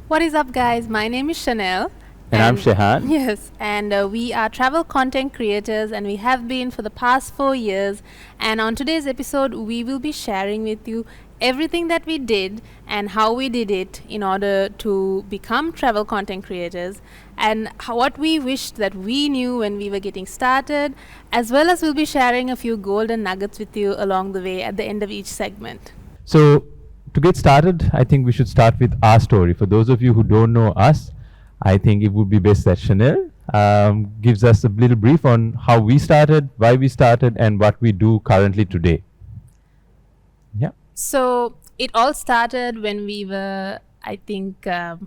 What is up, guys? My name is Sheneller. And I'm Shehan. Yes, and we are travel content creators, and we have been for the past 4 years. And on today's episode, we will be sharing with you everything that we did and how we did it in order to become travel content creators, and what we wished that we knew when we were getting started, as well as we'll be sharing a few golden nuggets with you along the way at the end of each segment. So, to get started, I think we should start with our story. For those of you who don't know us, I think it would be best that Chanel gives us a little brief on how we started, why we started, and what we do currently today. Yeah. So it all started when we were, I think, I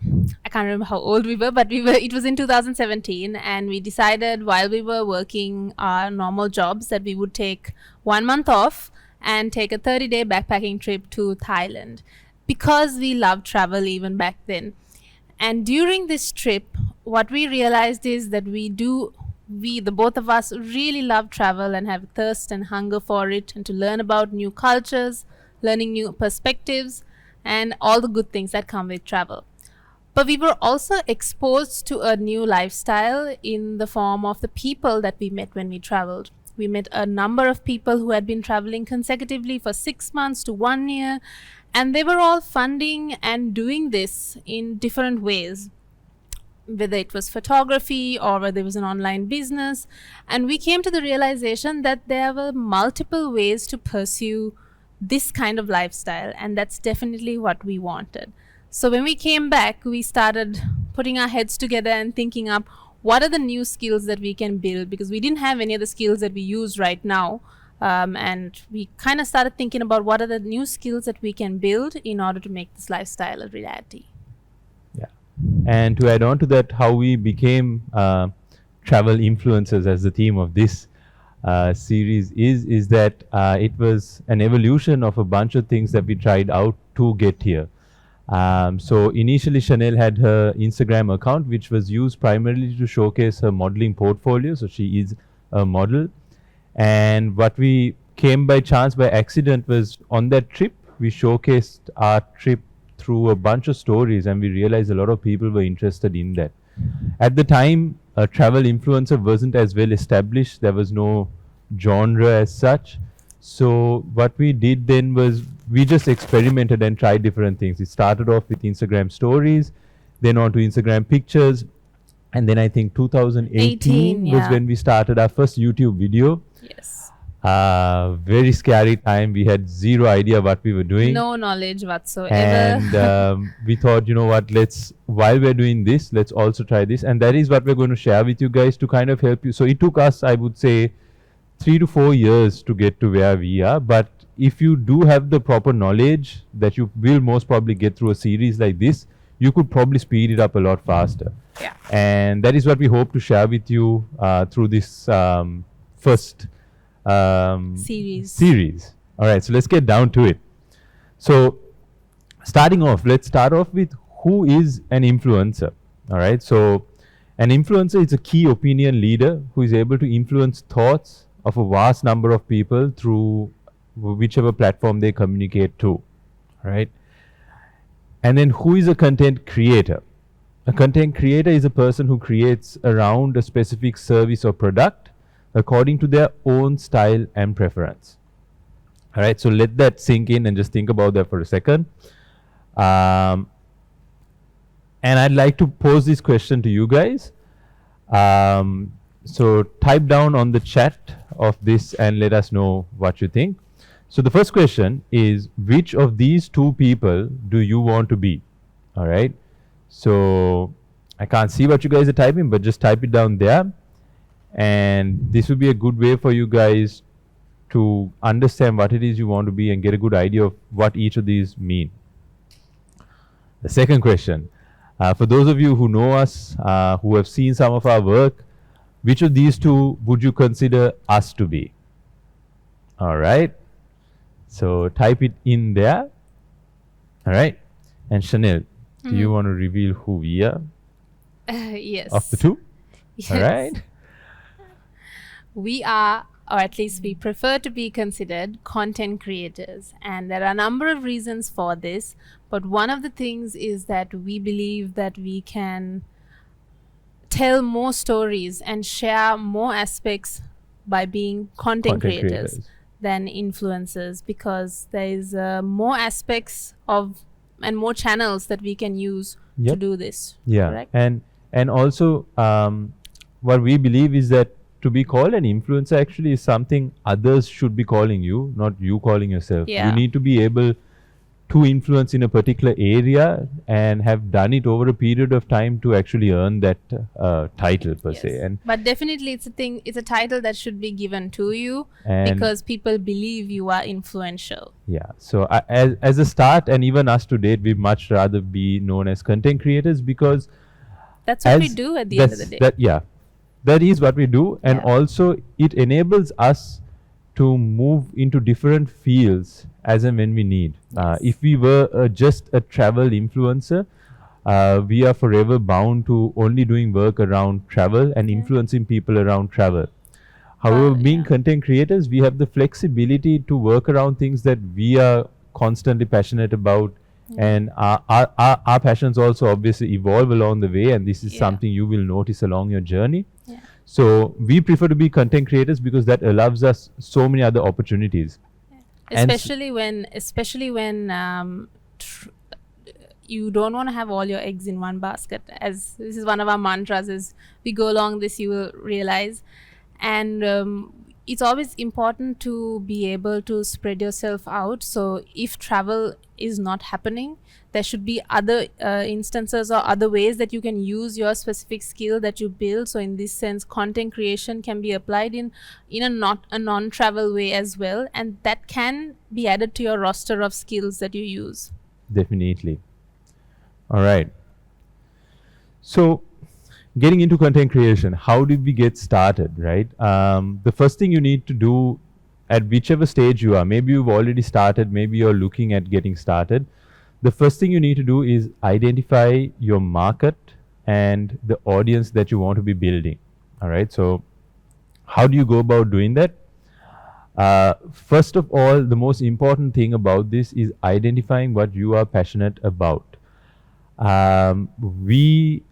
can't remember how old we were, but it was in 2017, and we decided while we were working our normal jobs that we would take 1 month off and take a 30-day backpacking trip to Thailand, because we loved travel even back then. And during this trip, what we realized is that the both of us really love travel and have thirst and hunger for it, and to learn about new cultures, learning new perspectives, and all the good things that come with travel. But we were also exposed to a new lifestyle in the form of the people that we met when we traveled. We met a number of people who had been traveling consecutively for 6 months to 1 year, and they were all funding and doing this in different ways, whether it was photography or whether it was an online business. And we came to the realization that there were multiple ways to pursue this kind of lifestyle, and that's definitely what we wanted. So when we came back, we started putting our heads together and thinking up what are the new skills that we can build, because we didn't have any of the skills that we use right now. And we kind of started thinking about what are the new skills that we can build in order to make this lifestyle a reality. Yeah. And to add on to that, how we became travel influencers as the theme of this series is that it was an evolution of a bunch of things that we tried out to get here. So initially, Chanel had her Instagram account, which was used primarily to showcase her modeling portfolio. So she is a model. And what we came by chance, by accident, was on that trip, we showcased our trip through a bunch of stories, and we realized a lot of people were interested in that. At the time, a travel influencer wasn't as well established. There was no genre as such. So what we did then was we just experimented and tried different things. It started off with Instagram stories, then on to Instagram pictures, and then I think 2018 was when we started our first YouTube video. Yes. Very scary time. We had zero idea what we were doing. No knowledge whatsoever. And we thought, you know what, while we're doing this, let's also try this. And that is what we're going to share with you guys to kind of help you. So it took us, I would say, 3 to 4 years to get to where we are. But if you do have the proper knowledge that you will most probably get through a series like this, you could probably speed it up a lot faster. Yeah. And that is what we hope to share with you through this first series. All right, so let's get down to it. So starting off, let's start off with who is an influencer. All right, so an influencer is a key opinion leader who is able to influence thoughts of a vast number of people through whichever platform they communicate to. All right. And then who is a content creator? A content creator is a person who creates around a specific service or product according to their own style and preference. All right, so let that sink in and just think about that for a second. And I'd like to pose this question to you guys. So type down on the chat of this and let us know what you think. So the first question is, which of these two people do you want to be? All right. So I can't see what you guys are typing, but just type it down there. And this will be a good way for you guys to understand what it is you want to be and get a good idea of what each of these mean. The second question, for those of you who know us, who have seen some of our work, which of these two would you consider us to be? All right. So type it in there. All right. And Chanel, do you want to reveal who we are? of the Yes. two. All Yes. right. We are, or at least we prefer to be considered content creators. And there are a number of reasons for this. But one of the things is that we believe that we can tell more stories and share more aspects by being content Content creators creators. than influencers, because there is more aspects of and more channels that we can use to Yep. do this. Yeah, Correct? and also what we believe is that to be called an influencer actually is something others should be calling you, not you calling yourself. You Yeah. need to be able to influence in a particular area and have done it over a period of time to actually earn that title per se. Yes. But definitely it's a thing, it's a title that should be given to you And because people believe you are influential. yeah, so as a start, and even us to date, we much rather be known as content creators because That's what we as do at the end of the day. that yeah, that is what we do, and Yeah. also it enables us to move into different fields as and when we need. Yes. If we were just a travel influencer, we are forever bound to only doing work around travel and Yeah. influencing people around travel. However, being Yeah. content creators, we have the flexibility to work around things that we are constantly passionate about. Yeah. And our passions also obviously evolve along the way, and this is Yeah. something you will notice along your journey. Yeah. So we prefer to be content creators because that allows us so many other opportunities. And Especially when you don't want to have all your eggs in one basket, as this is one of our mantras. As we go along this, you will realize. And it's always important to be able to spread yourself out. So if travel is not happening, there should be other instances or other ways that you can use your specific skill that you build. So in this sense, content creation can be applied in a non-travel way as well, and that can be added to your roster of skills that you use. definitely. All right. So, getting into content creation, how did we get started, right? The first thing you need to do at whichever stage you are, maybe you've already started, maybe you're looking at getting started. The first thing you need to do is identify your market and the audience that you want to be building. All right. So, how do you go about doing that? First of all, the most important thing about this is identifying what you are passionate about. We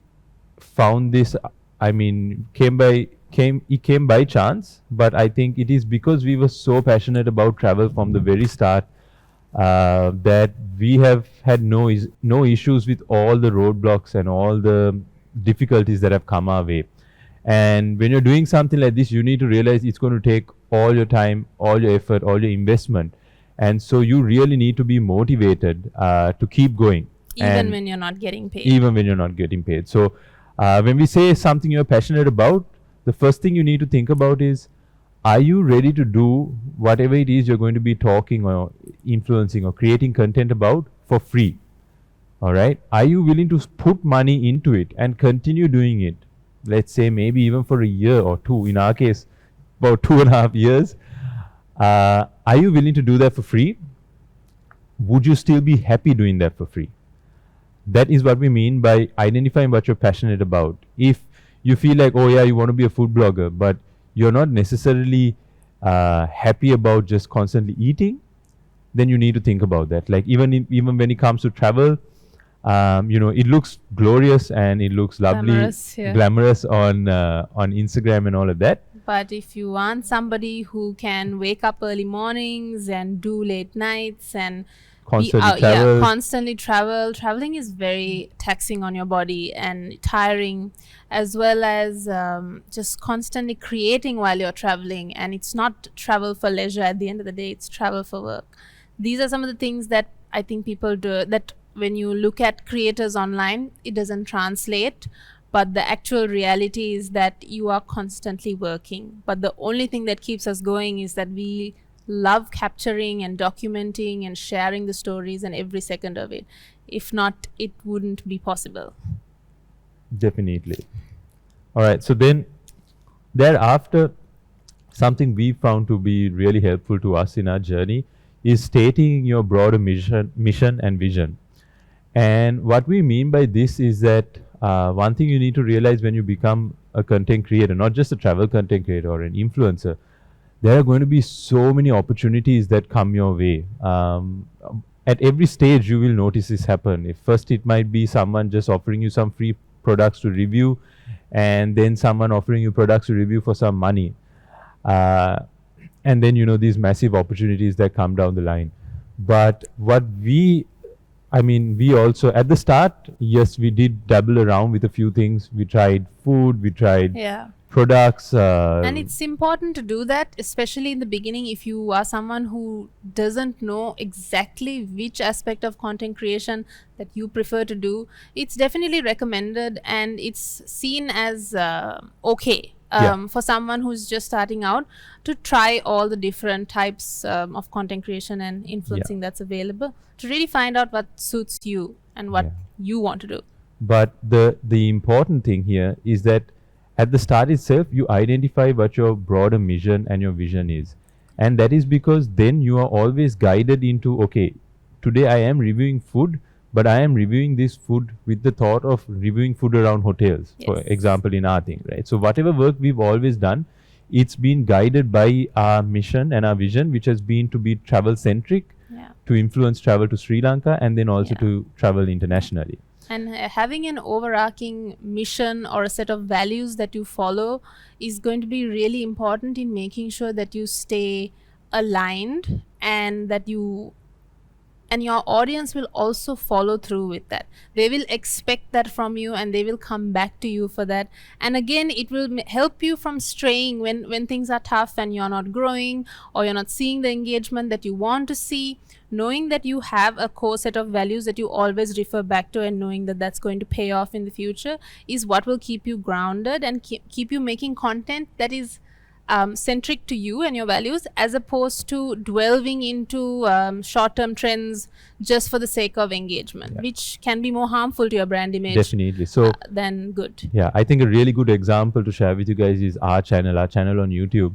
found this, I mean, came by chance, but I think it is because we were so passionate about travel from the very start that we have had no issues with all the roadblocks and all the difficulties that have come our way. And when you're doing something like this, you need to realize it's going to take all your time, all your effort, all your investment, and so you really need to be motivated to keep going. Even And when you're not getting paid. even when you're not getting paid. So, when we say something you're passionate about, the first thing you need to think about is, are you ready to do whatever it is you're going to be talking or influencing or creating content about for free? All right. Are you willing to put money into it and continue doing it? Let's say maybe even for a year or two. In our case, about 2.5 years. Are you willing to do that for free? Would you still be happy doing that for free? That is what we mean by identifying what you're passionate about. If you feel like, oh yeah, you want to be a food blogger, but you're not necessarily happy about just constantly eating, then you need to think about that. Like even when it comes to travel, it looks glorious and it looks lovely, Glamorous, yeah. glamorous on Instagram and all of that. But if you want somebody who can wake up early mornings and do late nights and Constantly travel. constantly travel, traveling is very taxing on your body and tiring, as well as just constantly creating while you're traveling. And it's not travel for leisure at the end of the day, it's travel for work. These are some of the things that I think people do, that when you look at creators online, it doesn't translate. But the actual reality is that you are constantly working. But the only thing that keeps us going is that we love capturing and documenting and sharing the stories and every second of it. If not, it wouldn't be possible. Definitely. All right. So then, thereafter, something we found to be really helpful to us in our journey is stating your broader mission and vision. And what we mean by this is that one thing you need to realize when you become a content creator, not just a travel content creator or an influencer, there are going to be so many opportunities that come your way. At every stage, you will notice this happen. If first it might be someone just offering you some free products to review, and then someone offering you products to review for some money. And then, these massive opportunities that come down the line. But we also, at the start, yes, we did dabble around with a few things. We tried food, we tried Yeah. products. And it's important to do that, especially in the beginning. If you are someone who doesn't know exactly which aspect of content creation that you prefer to do, it's definitely recommended, and it's seen as okay for someone who's just starting out to try all the different types of content creation and influencing that's available, to really find out what suits you and what you want to do. But the important thing here is that at the start itself, you identify what your broader mission and your vision is. And that is because then you are always guided into, okay, today I am reviewing food, but I am reviewing this food with the thought of reviewing food around hotels, for example, in our thing, right? So whatever work we've always done, it's been guided by our mission and our vision, which has been to be travel-centric, to influence travel to Sri Lanka, and then also to travel internationally. And having an overarching mission or a set of values that you follow is going to be really important in making sure that you stay aligned, and that your audience will also follow through with that. They will expect that from you, and they will come back to you for that. And again, it will help you from straying when things are tough and you're not growing, or you're not seeing the engagement that you want to see. Knowing that you have a core set of values that you always refer back to, and knowing that that's going to pay off in the future, is what will keep you grounded and keep you making content that is centric to you and your values, as opposed to delving into short-term trends just for the sake of engagement, which can be more harmful to your brand image. Definitely. So than good. Yeah, I think a really good example to share with you guys is our channel on YouTube.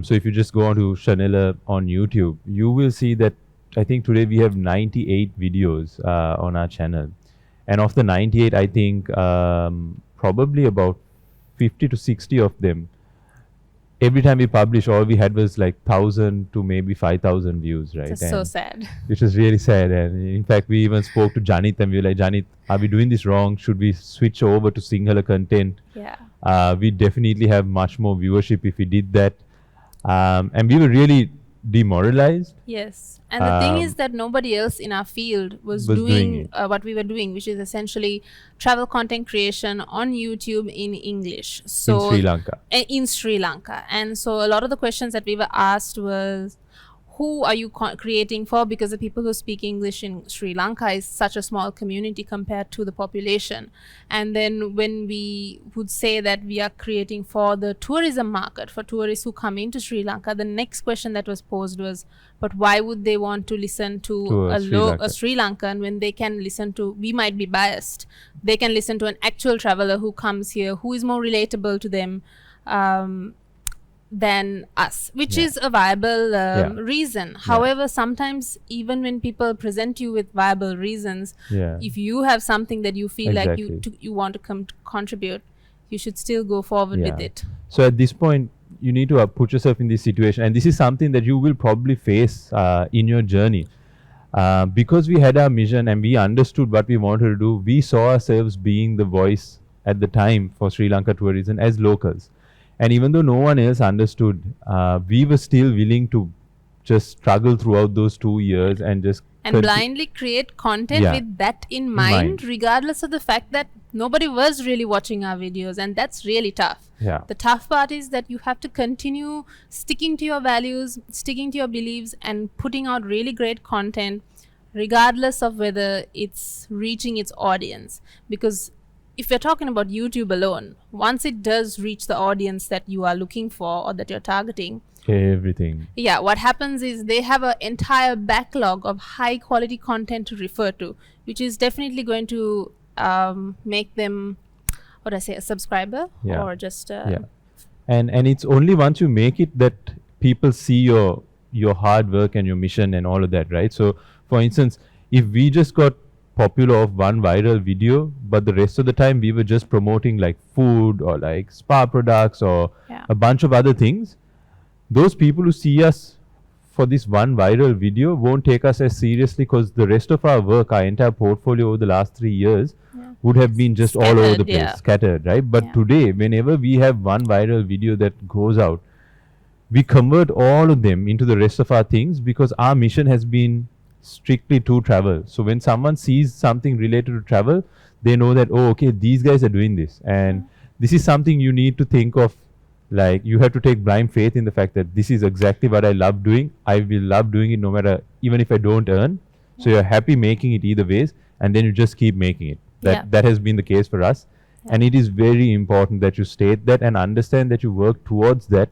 So if you just go on to Sheneller on YouTube, you will see that I think today we have 98 videos on our channel. And of the 98, I think probably about 50 to 60 of them, every time we publish, all we had was like 1,000 to maybe 5,000 views, right? It's so sad. Which was really sad. And in fact, we even spoke to Janit, and we were like, Janit, are we doing this wrong? Should we switch over to Sinhala content? Yeah. We definitely have much more viewership if we did that. And we were really demoralized. Yes. And the thing is that nobody else in our field was doing what we were doing, which is essentially travel content creation on YouTube in English. So in Sri Lanka. In Sri Lanka. And so a lot of the questions that we were asked was, who are you creating for? Because the people who speak English in Sri Lanka is such a small community compared to the population. And then when we would say that we are creating for the tourism market, for tourists who come into Sri Lanka, the next question that was posed was, but why would they want to listen to a Sri Lankan when they can listen to, we might be biased, they can listen to an actual traveler who comes here, who is more relatable to them than us, which is a viable reason. However, sometimes even when people present you with viable reasons, if you have something that you feel like you want to contribute, you should still go forward with it. So at this point, you need to put yourself in this situation, and this is something that you will probably face in your journey. Because we had our mission and we understood what we wanted to do, we saw ourselves being the voice at the time for Sri Lanka tourism as locals. And even though no one else understood, we were still willing to just struggle throughout those 2 years and just blindly create content with that in mind, regardless of the fact that nobody was really watching our videos, and that's really tough. The tough part is that you have to continue sticking to your values, sticking to your beliefs, and putting out really great content, regardless of whether it's reaching its audience. Because if you're talking about YouTube alone, once it does reach the audience that you are looking for or that you're targeting, what happens is they have an entire backlog of high quality content to refer to, which is definitely going to make them, a subscriber or just and it's only once you make it that people see your hard work and your mission and all of that, right? So for instance, if we just got popular of one viral video, but the rest of the time we were just promoting like food or like spa products or Yeah. a bunch of other things, those people who see us for this one viral video won't take us as seriously, because the rest of our work, our entire portfolio over the last 3 years, Yeah. would have been just all over the Scattered, place, yeah. scattered, right? But Yeah. today, whenever we have one viral video that goes out, we convert all of them into the rest of our things, because our mission has been strictly to travel. So when someone sees something related to travel, they know that, oh, okay, these guys are doing this. And this is something you need to think of. Like, you have to take blind faith in the fact that this is exactly what I love doing. I will love doing it no matter, even if I don't earn. So you're happy making it either ways, and then you just keep making it. That has been the case for us. And it is very important that you state that and understand that you work towards that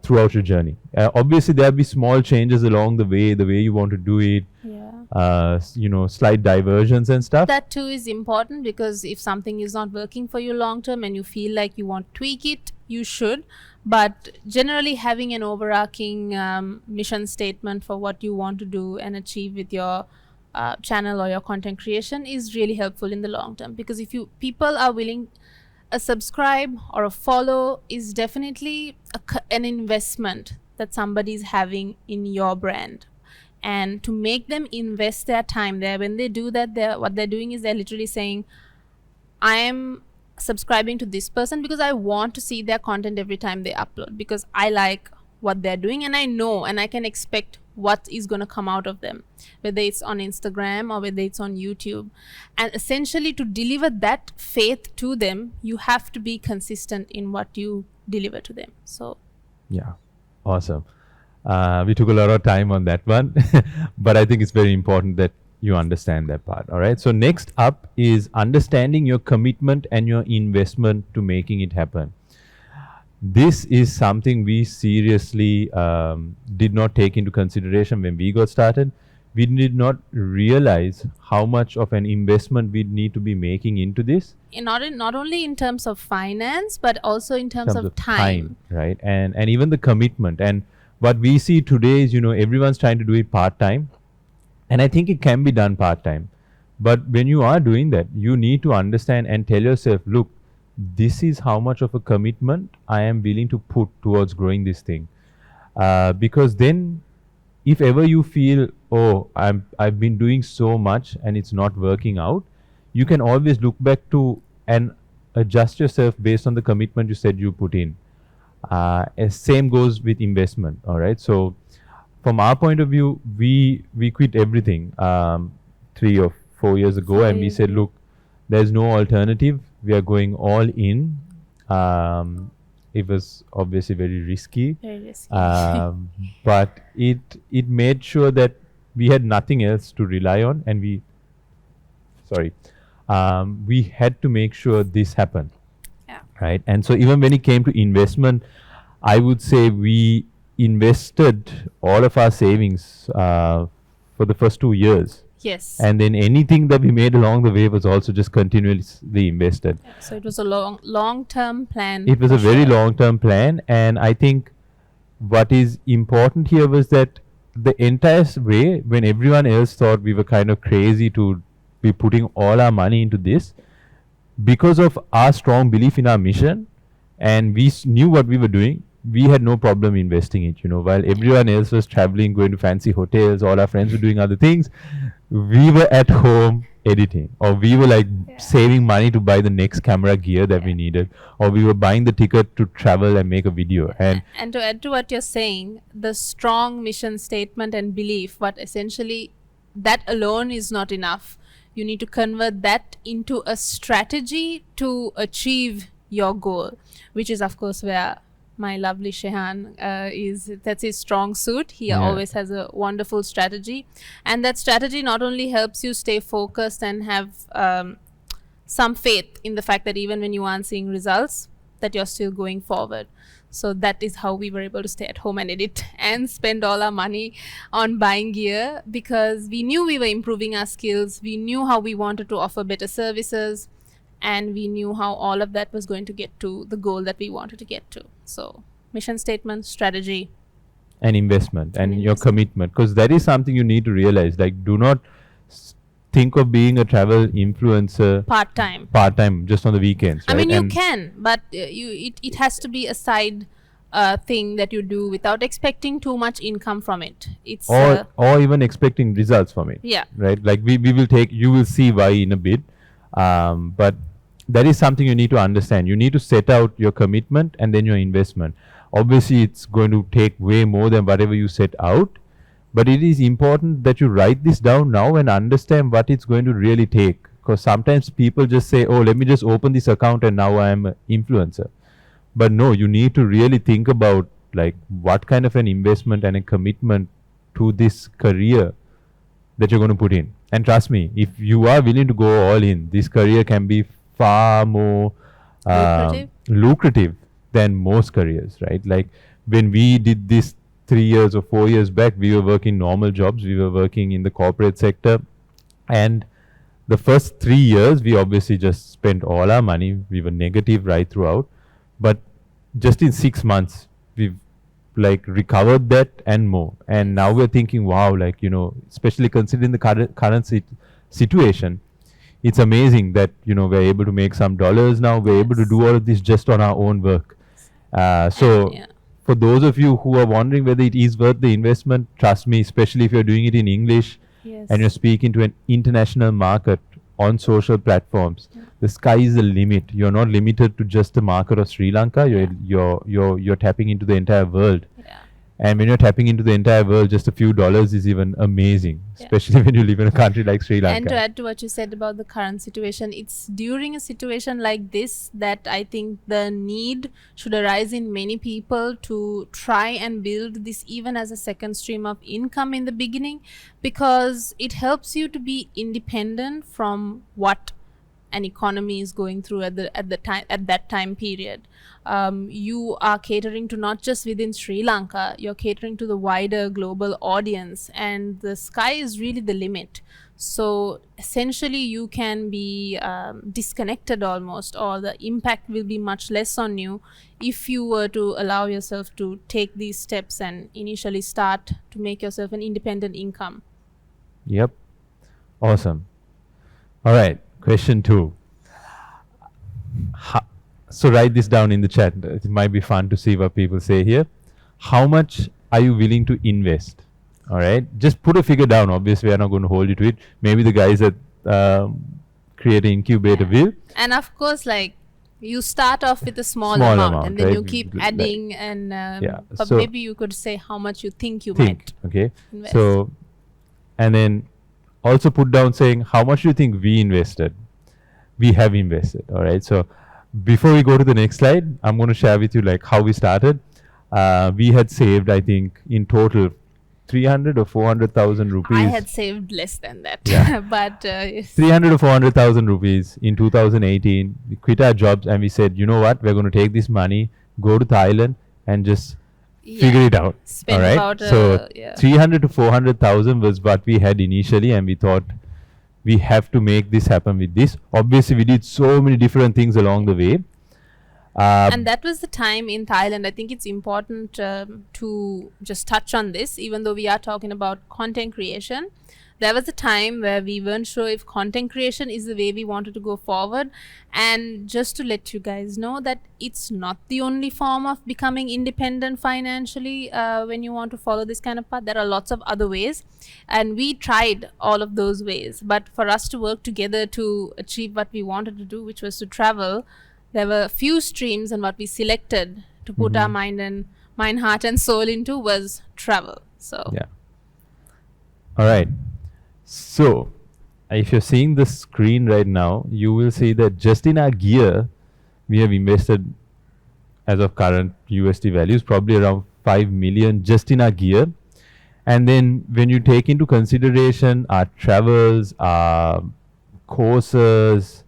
throughout your journey. Obviously, there'll be small changes along the way you want to do it, Yeah. slight diversions and stuff. That too is important, because if something is not working for you long term and you feel like you want to tweak it, you should. But generally, having an overarching mission statement for what you want to do and achieve with your channel or your content creation is really helpful in the long term. Because if people are willing, a subscribe or a follow is definitely an investment that somebody is having in your brand. And to make them invest their time there, when they do that, what they're doing is they're literally saying, I am subscribing to this person because I want to see their content every time they upload, because I like what they're doing and I know and I can expect what is going to come out of them, whether it's on Instagram or whether it's on YouTube. And essentially, to deliver that faith to them, you have to be consistent in what you deliver to them. So Yeah, awesome. We took a lot of time on that one, but I think it's very important that you understand that part. All right. So next up is understanding your commitment and your investment to making it happen. This is something we seriously did not take into consideration when we got started. We did not realize how much of an investment we need to be making into this. not only in terms of finance, but also in terms of time. Right? And even the commitment. And what we see today is, everyone's trying to do it part-time. And I think it can be done part-time. But when you are doing that, you need to understand and tell yourself, look, this is how much of a commitment I am willing to put towards growing this thing. Because then, if ever you feel, oh, I've been doing so much and it's not working out, you can always look back to and adjust yourself based on the commitment you said you put in. Same goes with investment. All right. So from our point of view, we quit everything 3 or 4 years ago, and we said, look, there's no alternative. We are going all in. It was obviously very risky, but it made sure that we had nothing else to rely on, and we had to make sure this happened. Yeah. Right. And so even when it came to investment, I would say we invested all of our savings for the first 2 years. Yes. And then anything that we made along the way was also just continuously invested. So it was a long-term plan. It was a very long-term plan. And I think what is important here was that the entire way, when everyone else thought we were kind of crazy to be putting all our money into this, because of our strong belief in our mission, and we knew what we were doing, we had no problem investing it. While everyone else was traveling, going to fancy hotels, all our friends were doing other things, we were at home editing, or we were like saving money to buy the next camera gear that we needed, or we were buying the ticket to travel and make a video. And to add to what you're saying, the strong mission statement and belief, but essentially that alone is not enough. You need to convert that into a strategy to achieve your goal, which is of course where my lovely Shehan that's his strong suit. He always has a wonderful strategy, and that strategy not only helps you stay focused and have some faith in the fact that even when you aren't seeing results, that you're still going forward. So that is how we were able to stay at home and edit and spend all our money on buying gear, because we knew we were improving our skills, we knew how we wanted to offer better services, and we knew how all of that was going to get to the goal that we wanted to get to. So mission statement, strategy, and investment, and your commitment, because that is something you need to realize. Like, do not think of being a travel influencer Part time. part time just on the weekends, I right? mean, you And can, but it has to be a side thing that you do without expecting too much income from it. It's or even expecting results from it, yeah, right? Like we will take, you will see why in a bit, but that is something you need to understand. You need to set out your commitment and then your investment. Obviously it's going to take way more than whatever you set out, but it is important that you write this down now and understand what it's going to really take, because sometimes people just say, oh, let me just open this account and now I am an influencer. But no, you need to really think about like what kind of an investment and a commitment to this career that you're going to put in. And trust me, if you are willing to go all in, this career can be far more lucrative than most careers, right? Like when we did this 3 years or 4 years back, we were working normal jobs, we were working in the corporate sector, and the first 3 years we obviously just spent all our money. We were negative right throughout, but just in 6 months we've like recovered that and more. And now we're thinking, wow, like, you know, especially considering the current situation, it's amazing that, you know, we're able to make some dollars now. We're able to do all of this just on our own work. So yeah. for those of you who are wondering whether it is worth the investment, trust me, especially if you're doing it in English Yes. and you're speaking to an international market on social platforms, the sky is the limit. You're not limited to just the market of Sri Lanka. You're tapping into the entire world. Yeah. And when you're tapping into the entire world, just a few dollars is even amazing, especially when you live in a country like Sri Lanka. And to add to what you said about the current situation, it's during a situation like this that I think the need should arise in many people to try and build this even as a second stream of income in the beginning, because it helps you to be independent from what an economy is going through at that time period. You are catering to not just within Sri Lanka, you're catering to the wider global audience, and the sky is really the limit. So essentially you can be disconnected almost, or the impact will be much less on you if you were to allow yourself to take these steps and initially start to make yourself an independent income. Yep. Awesome. All right. Question 2. So write this down in the chat. It might be fun to see what people say here. How much are you willing to invest? All right. Just put a figure down. Obviously, we are not going to hold you to it. Maybe the guys that create an incubator will. And of course, like, you start off with a small amount and then right? you keep adding, and but So maybe you could say how much you think you think, might okay. invest. So, and then also put down saying how much do you think we invested? We have invested. All right. So before we go to the next slide, I'm going to share with you like how we started. We had saved, I think, in total 300 or 400,000 rupees. I had saved less than that. Yeah. But yes. 300 or 400,000 rupees in 2018. We quit our jobs and we said, you know what, we're going to take this money, go to Thailand and just figure it out. Spend all right. about So 300 to 400,000 was what we had initially, and we thought we have to make this happen with this. Obviously, we did so many different things along the way. And that was the time in Thailand. I think it's important to just touch on this, even though we are talking about content creation. There was a time where we weren't sure if content creation is the way we wanted to go forward. And just to let you guys know that it's not the only form of becoming independent financially when you want to follow this kind of path. There are lots of other ways. And we tried all of those ways. But for us to work together to achieve what we wanted to do, which was to travel, there were a few streams, and what we selected to put our mind, heart and soul into was travel. So yeah. All right. So if you're seeing the screen right now, you will see that just in our gear, we have invested, as of current USD values, probably around 5 million just in our gear. And then when you take into consideration our travels, our courses,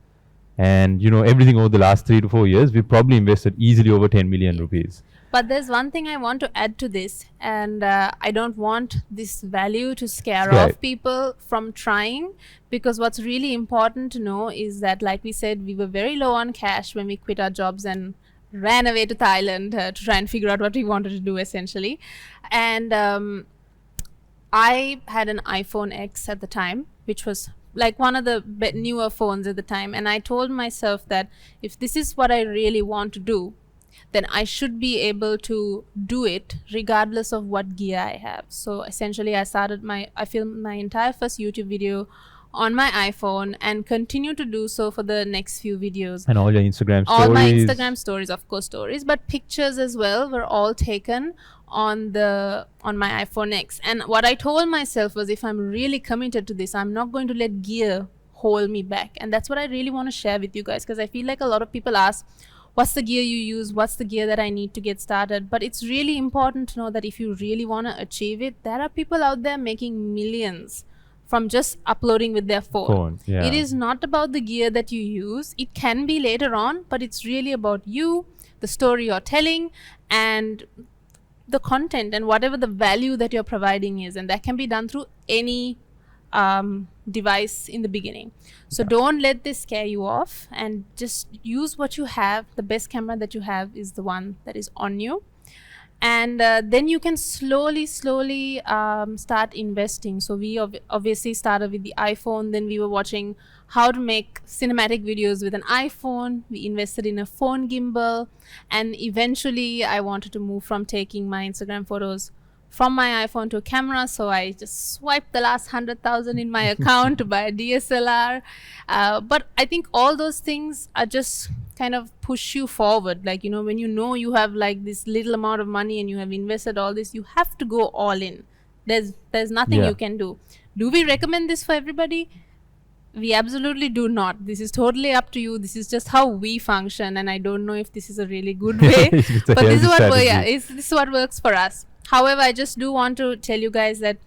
and everything over the last 3 to 4 years, we probably invested easily over 10 million rupees. But there's one thing I want to add to this, and I don't want this value to scare off people from trying, because what's really important to know is that, like we said, we were very low on cash when we quit our jobs and ran away to Thailand to try and figure out what we wanted to do, essentially. And I had an iPhone X at the time, which was like one of the newer phones at the time, and I told myself that if this is what I really want to do, then I should be able to do it regardless of what gear I have. So essentially, I filmed my entire first YouTube video on my iPhone and continue to do so for the next few videos. And all your Instagram All my stories. Instagram stories, of course, stories, but pictures as well were all taken on my iPhone X. And what I told myself was, if I'm really committed to this, I'm not going to let gear hold me back. And that's what I really want to share with you guys, because I feel like a lot of people ask, what's the gear you use, what's the gear that I need to get started? But it's really important to know that if you really want to achieve it, there are people out there making millions from just uploading with their phone. Yeah. It is not about the gear that you use. It can be later on, but it's really about you, the story you're telling, and the content and whatever the value that you're providing is. And that can be done through any device in the beginning. So don't let this scare you off, and just use what you have. The best camera that you have is the one that is on you. And then you can slowly start investing. So we obviously started with the iPhone, then we were watching how to make cinematic videos with an iPhone. We invested in a phone gimbal, and eventually I wanted to move from taking my Instagram photos from my iPhone to a camera, so I just swiped the last 100,000 in my account to buy a DSLR. But I think all those things are just kind of push you forward. Like, when you have like this little amount of money and you have invested all this, you have to go all in. There's nothing you can do. Do we recommend this for everybody? We absolutely do not. This is totally up to you. This is just how we function, and I don't know if this is a really good way, but this is what works for us. However, I just do want to tell you guys that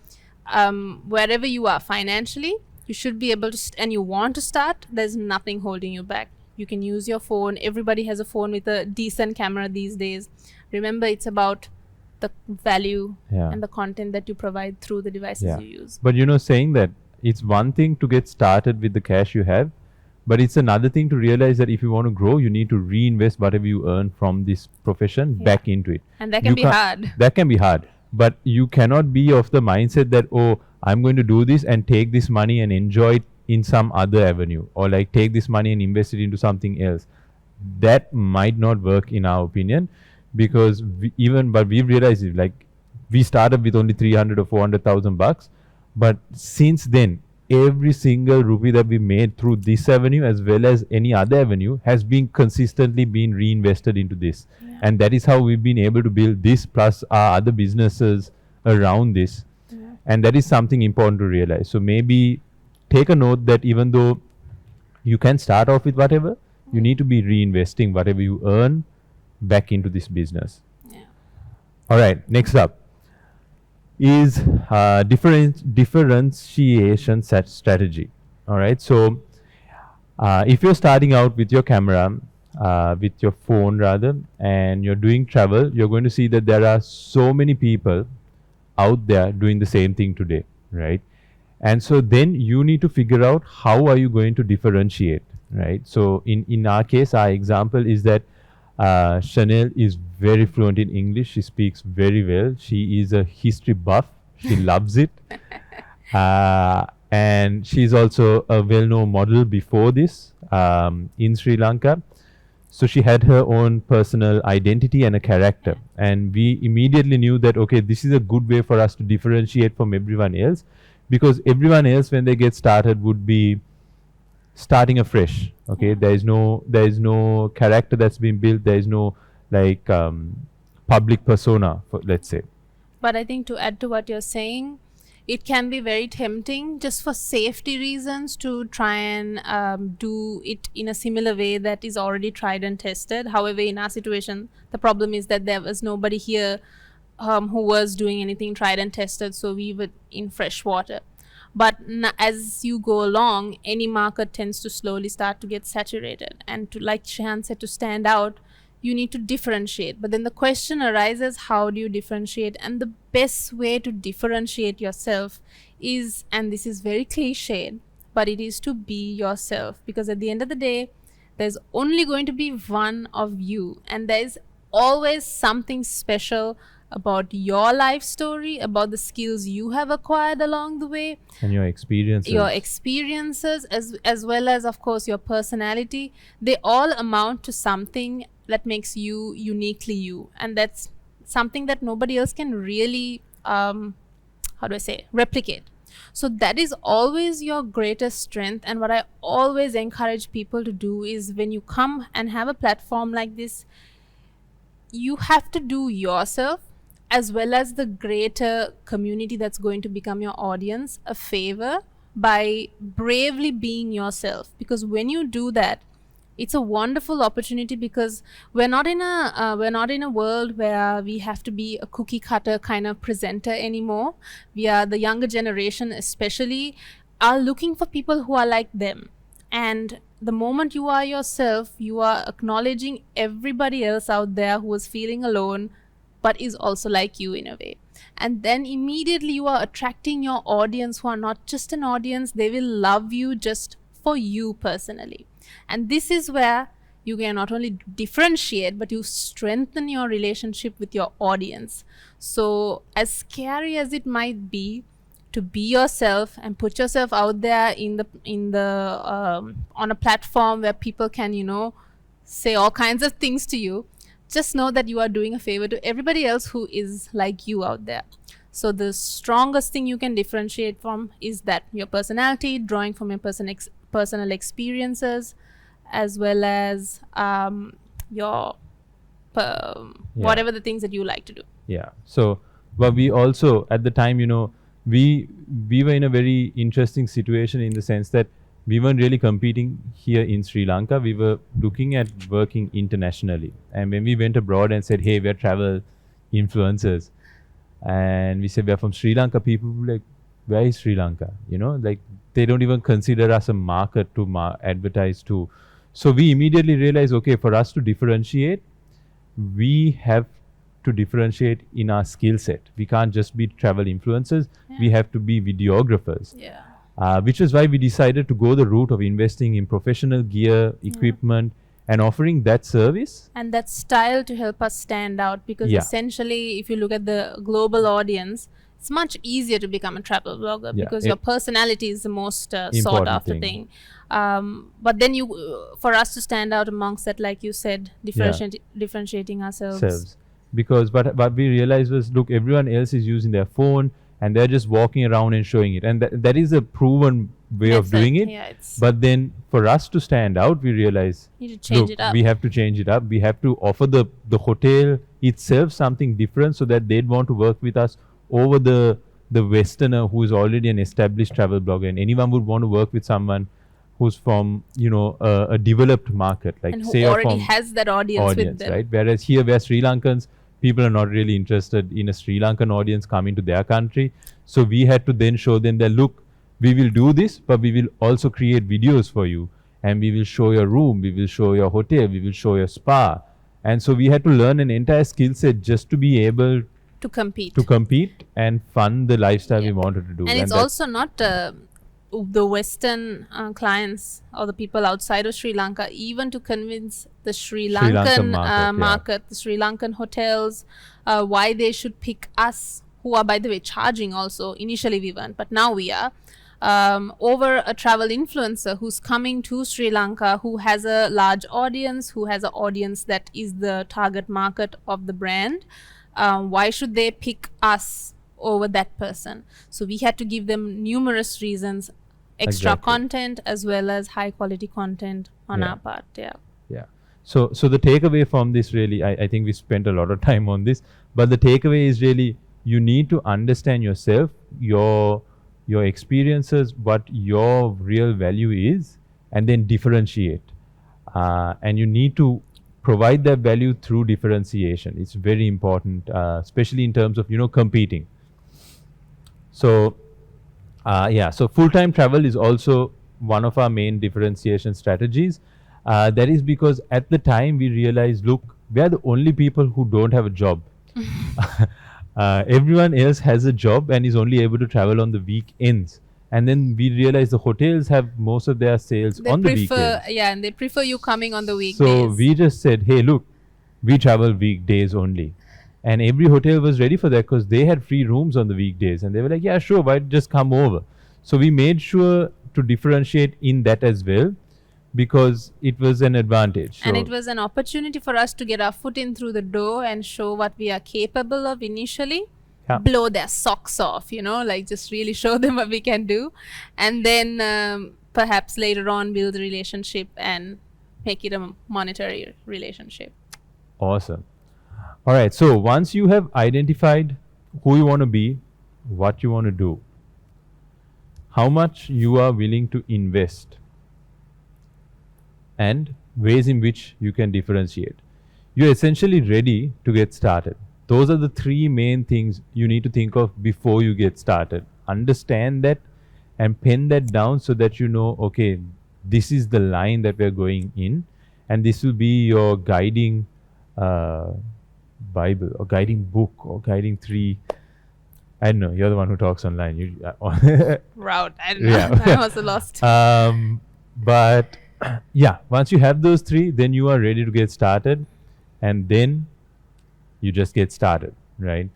wherever you are financially, you should be able to, and you want to start, there's nothing holding you back. You can use your phone. Everybody has a phone with a decent camera these days. Remember, it's about the value and the content that you provide through the devices you use. But saying that, it's one thing to get started with the cash you have, but it's another thing to realize that if you want to grow, you need to reinvest whatever you earn from this profession back into it. And that can be hard. That can be hard. But you cannot be of the mindset that, oh, I'm going to do this and take this money and enjoy it in some other avenue, or like take this money and invest it into something else. That might not work in our opinion, because we've realized it, like we started with only 300 or 400,000 bucks, but since then, every single rupee that we made through this avenue as well as any other avenue has been consistently being reinvested into this. And that is how we've been able to build this plus our other businesses around this. And that is something important to realize. So maybe take a note that even though you can start off with whatever, you need to be reinvesting whatever you earn back into this business. All right, next up is differentiation strategy. All right, so if you're starting out with your camera, with your phone rather, and you're doing travel, you're going to see that there are so many people out there doing the same thing today, right? And so then you need to figure out how are you going to differentiate, right? So in our case, our example is that Sheneller is very fluent in English. She speaks very well. She is a history buff. She loves it. And she's also a well-known model before this in Sri Lanka. So she had her own personal identity and a character. And we immediately knew that, okay, this is a good way for us to differentiate from everyone else, because everyone else, when they get started, would be starting afresh. Okay, there is no character that's been built. There is no like public persona, let's say. But I think to add to what you're saying, it can be very tempting just for safety reasons to try and do it in a similar way that is already tried and tested. However, in our situation, the problem is that there was nobody here who was doing anything tried and tested, so we were in fresh water. But as you go along, any market tends to slowly start to get saturated. And to, like Shehan said, to stand out, you need to differentiate. But then the question arises, how do you differentiate? And the best way to differentiate yourself is, and this is very cliched, but it is to be yourself. Because at the end of the day, there's only going to be one of you. And there's always something special about your life story, about the skills you have acquired along the way, And your experiences, as well as, of course, your personality. They all amount to something that makes you uniquely you, and that's something that nobody else can really how do I say, replicate. So that is always your greatest strength. And what I always encourage people to do is, when you come and have a platform like this, you have to do yourself, as well as the greater community that's going to become your audience, a favor by bravely being yourself. Because when you do that, it's a wonderful opportunity, because we're not in a world where we have to be a cookie cutter kind of presenter anymore. We are, the younger generation especially, are looking for people who are like them. And the moment you are yourself, you are acknowledging everybody else out there who is feeling alone but is also like you in a way. And then immediately you are attracting your audience, who are not just an audience, they will love you just for you personally. And this is where you can not only differentiate, but you strengthen your relationship with your audience. So as scary as it might be, to be yourself and put yourself out there in the on a platform where people can, say all kinds of things to you, just know that you are doing a favor to everybody else who is like you out there. So the strongest thing you can differentiate from is that your personality, drawing from your personal experiences, as well as your whatever the things that you like to do. Yeah. So, but we also, at the time, we were in a very interesting situation, in the sense that we weren't really competing here in Sri Lanka. We were looking at working internationally. And when we went abroad and said, hey, we're travel influencers, and we said we're from Sri Lanka, people were like, where is Sri Lanka? Like, they don't even consider us a market to advertise to. So we immediately realized, okay, for us to differentiate, we have to differentiate in our skill set. We can't just be travel influencers. Yeah. We have to be videographers. Yeah. Which is why we decided to go the route of investing in professional gear, equipment, and offering that service. And that style to help us stand out, because essentially, if you look at the global audience, it's much easier to become a travel blogger because your personality is the most sought after thing. But then for us to stand out amongst that, like you said, differentiating ourselves. Because what we realized was, look, everyone else is using their phone and they're just walking around and showing it. And that is a proven way of doing it. Yeah, but then for us to stand out, we realized, you need to change it up. We have to change it up. We have to offer the hotel itself something different, so that they'd want to work with us over the Westerner who is already an established travel blogger. And anyone would want to work with someone who's from, a developed market, like, and who say, already has that audience with them. Right? Whereas here, where Sri Lankans, people are not really interested in a Sri Lankan audience coming to their country. So we had to then show them that, look, we will do this, but we will also create videos for you. And we will show your room, we will show your hotel, we will show your spa. And so we had to learn an entire skill set just to be able to compete and fund the lifestyle we wanted to do. And it's also not the Western clients or the people outside of Sri Lanka, even to convince the Sri Lankan market, the Sri Lankan hotels, why they should pick us, who are, by the way, charging also. Initially we weren't, but now we are, over a travel influencer who's coming to Sri Lanka, who has a large audience, who has an audience that is the target market of the brand. Why should they pick us over that person? So we had to give them numerous reasons, extra content as well as high quality content on our part. So the takeaway from this, really, I think we spent a lot of time on this, but the takeaway is really, you need to understand yourself, your experiences, what your real value is, and then differentiate. And you need to provide that value through differentiation. It's very important, especially in terms of, competing. So so full-time travel is also one of our main differentiation strategies. That is because at the time we realized, look, we are the only people who don't have a job. Everyone else has a job and is only able to travel on the weekends. And then we realized the hotels have most of their sales on the weekends. Yeah, and they prefer you coming on the weekdays. So we just said, hey, look, we travel weekdays only. And every hotel was ready for that because they had free rooms on the weekdays. And they were like, yeah, sure, why just come over? So we made sure to differentiate in that as well because it was an advantage. And So, it was an opportunity for us to get our foot in through the door and show what we are capable of initially. yeah. Blow their socks off, like just really show them what we can do. And then perhaps later on build a relationship and make it a monetary relationship. Awesome. All right. So once you have identified who you want to be, what you want to do, how much you are willing to invest, and ways in which you can differentiate, you're essentially ready to get started. Those are the three main things you need to think of before you get started. Understand that and pen that down so that you know, okay, this is the line that we're going in, and this will be your guiding Bible or guiding book or guiding three. I don't know. You're the one who talks online. Route. I don't know. Yeah. I'm also lost. But yeah, once you have those three, then you are ready to get started, and then you just get started, right?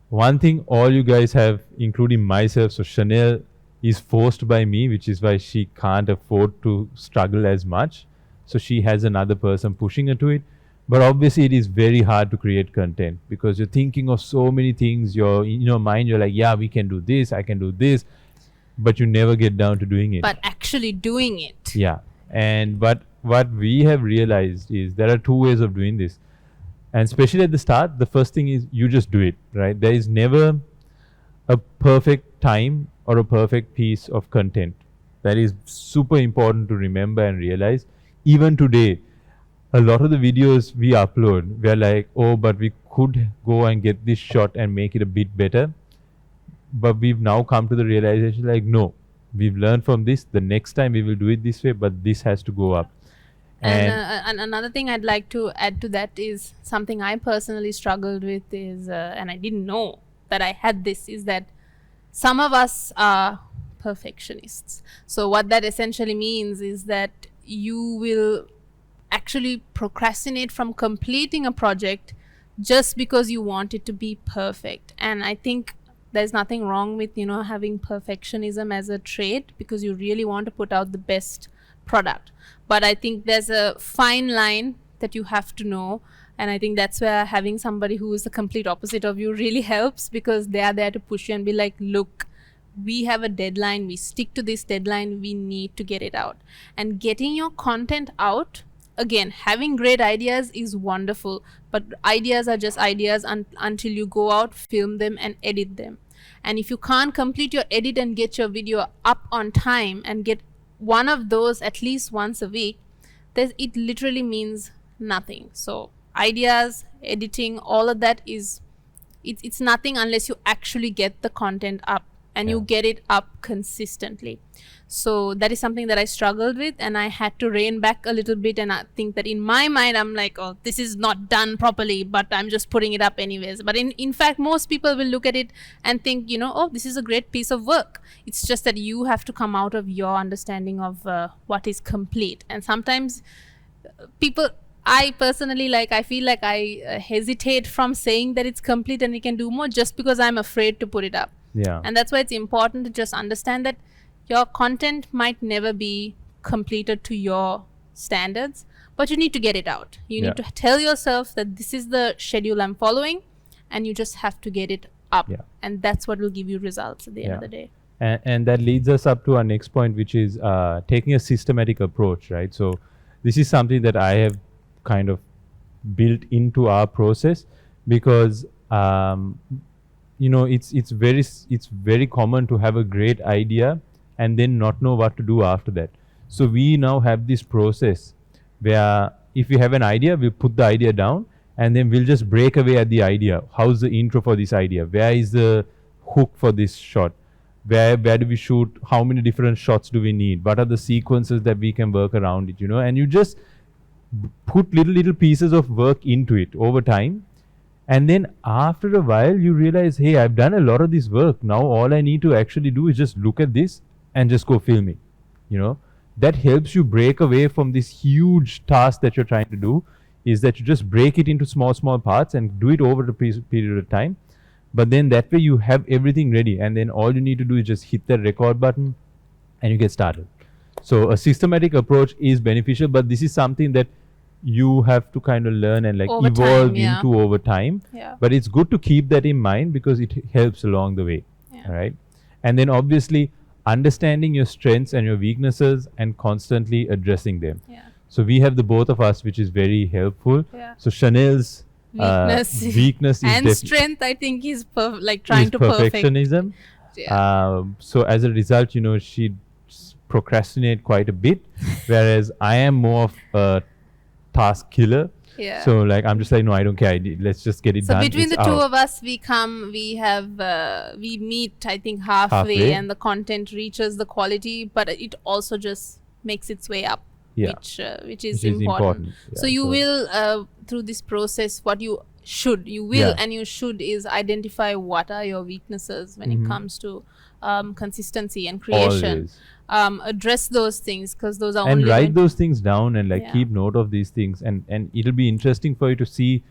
One thing all you guys have, including myself, so Chanel is forced by me, which is why she can't afford to struggle as much. So she has another person pushing her to it. But obviously it is very hard to create content because you're thinking of so many things. You're in your mind, you're like, yeah, we can do this, I can do this, but you never get down to doing it. But actually doing it. Yeah. And but what we have realized is there are two ways of doing this. And especially at the start, the first thing is you just do it, right? There is never a perfect time or a perfect piece of content. That is super important to remember and realize. Even today, a lot of the videos we upload, we're like, oh, but we could go and get this shot and make it a bit better. But we've now come to the realization like, no, we've learned from this. The next time we will do it this way, but this has to go up. And another thing I'd like to add to that is something I personally struggled with is, and I didn't know that I had this, is that some of us are perfectionists. So what that essentially means is that you will actually procrastinate from completing a project just because you want it to be perfect. And I think there's nothing wrong with, having perfectionism as a trait because you really want to put out the best product. But I think there's a fine line that you have to know. And I think that's where having somebody who is the complete opposite of you really helps because they are there to push you and be like, look, we have a deadline. We stick to this deadline. We need to get it out. And getting your content out, again, having great ideas is wonderful, but ideas are just ideas until you go out, film them and edit them. And if you can't complete your edit and get your video up on time and get one of those at least once a week, it literally means nothing. So ideas, editing, all of that it's nothing unless you actually get the content up and you get it up consistently. So that is something that I struggled with, and I had to rein back a little bit. And I think that in my mind, I'm like, oh, this is not done properly, but I'm just putting it up anyways. But in fact, most people will look at it and think, oh, this is a great piece of work. It's just that you have to come out of your understanding of what is complete. And sometimes I personally, I feel like I hesitate from saying that it's complete and we can do more just because I'm afraid to put it up. Yeah. And that's why it's important to just understand that your content might never be completed to your standards, but you need to get it out. You need to tell yourself that this is the schedule I'm following, and you just have to get it up. Yeah. And that's what will give you results at the end of the day. And that leads us up to our next point, which is taking a systematic approach, right? So this is something that I have kind of built into our process because it's very common to have a great idea and then not know what to do after that. So we now have this process where if we have an idea, we put the idea down and then we'll just break away at the idea. How's the intro for this idea? Where is the hook for this shot? Where do we shoot? How many different shots do we need? What are the sequences that we can work around it, and you just put little pieces of work into it over time. And then after a while, you realize, hey, I've done a lot of this work. Now all I need to actually do is just look at this and just go film it. That helps you break away from this huge task that you're trying to do is that you just break it into small parts and do it over the period of time. But then that way you have everything ready, and then all you need to do is just hit that record button and you get started. So a systematic approach is beneficial, but this is something that you have to kind of learn and like Over evolve time, yeah. into over time. Yeah. But it's good to keep that in mind because it helps along the way. Yeah. All right. And then obviously understanding your strengths and your weaknesses and constantly addressing them. Yeah. So we have the both of us, which is very helpful. Yeah. So Chanel's Weakness is and strength, I think, is like trying to perfect. perfectionism. Yeah. So as a result, she procrastinate quite a bit, whereas I am more of a task killer. Yeah. So like I'm just like, no, I don't care. Let's just get it So done. between It's the two out. of us, we meet, I think, halfway, and the content reaches the quality, but it also just makes its way up, Yeah. which is important. So Yeah, you will, through this process, what you should is identify what are your weaknesses when it comes to consistency and creation. Always. Address those things, because those are And only write those things down and like Yeah. keep note of these things, and it'll be interesting for you to see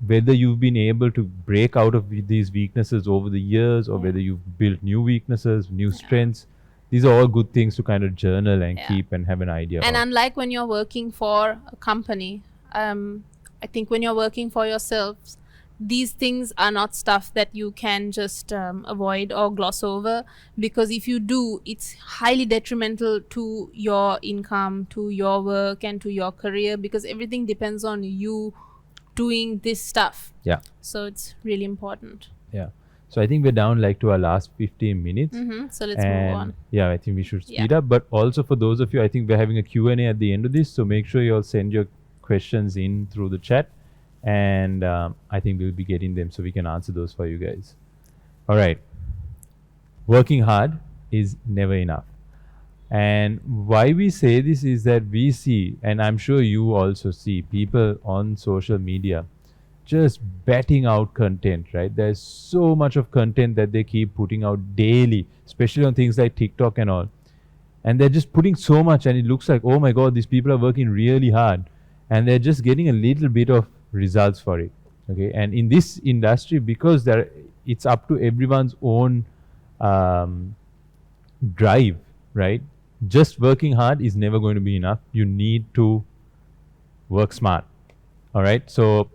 whether you've been able to break out of these weaknesses over the years, or whether you've built new weaknesses, new strengths. These are all good things to kind of journal and keep and have an idea And of. unlike when you're working for a company, I think when you're working for yourselves, these things are not stuff that you can just avoid or gloss over, because if you do, it's highly detrimental to your income, to your work, and to your career, because everything depends on you doing this stuff. Yeah. So it's really important. Yeah. So I think we're down like to our last 15 minutes. So let's move on. Yeah, I think we should speed up. But also for those of you, I think we're having a Q&A at the end of this. So make sure you all send your questions in through the chat. And I think we'll be getting them so we can answer those for you guys. All right. Working hard is never enough. And why we say this is that we see, and I'm sure you also see, people on social media just batting out content, right? There's so much of content that they keep putting out daily, especially on things like TikTok and all. And they're just putting so much, and it looks like, oh my God, these people are working really hard. And they're just getting a little bit of results for it. Okay. And in this industry, because it's up to everyone's own drive, right? Just working hard is never going to be enough. You need to work smart. All right. So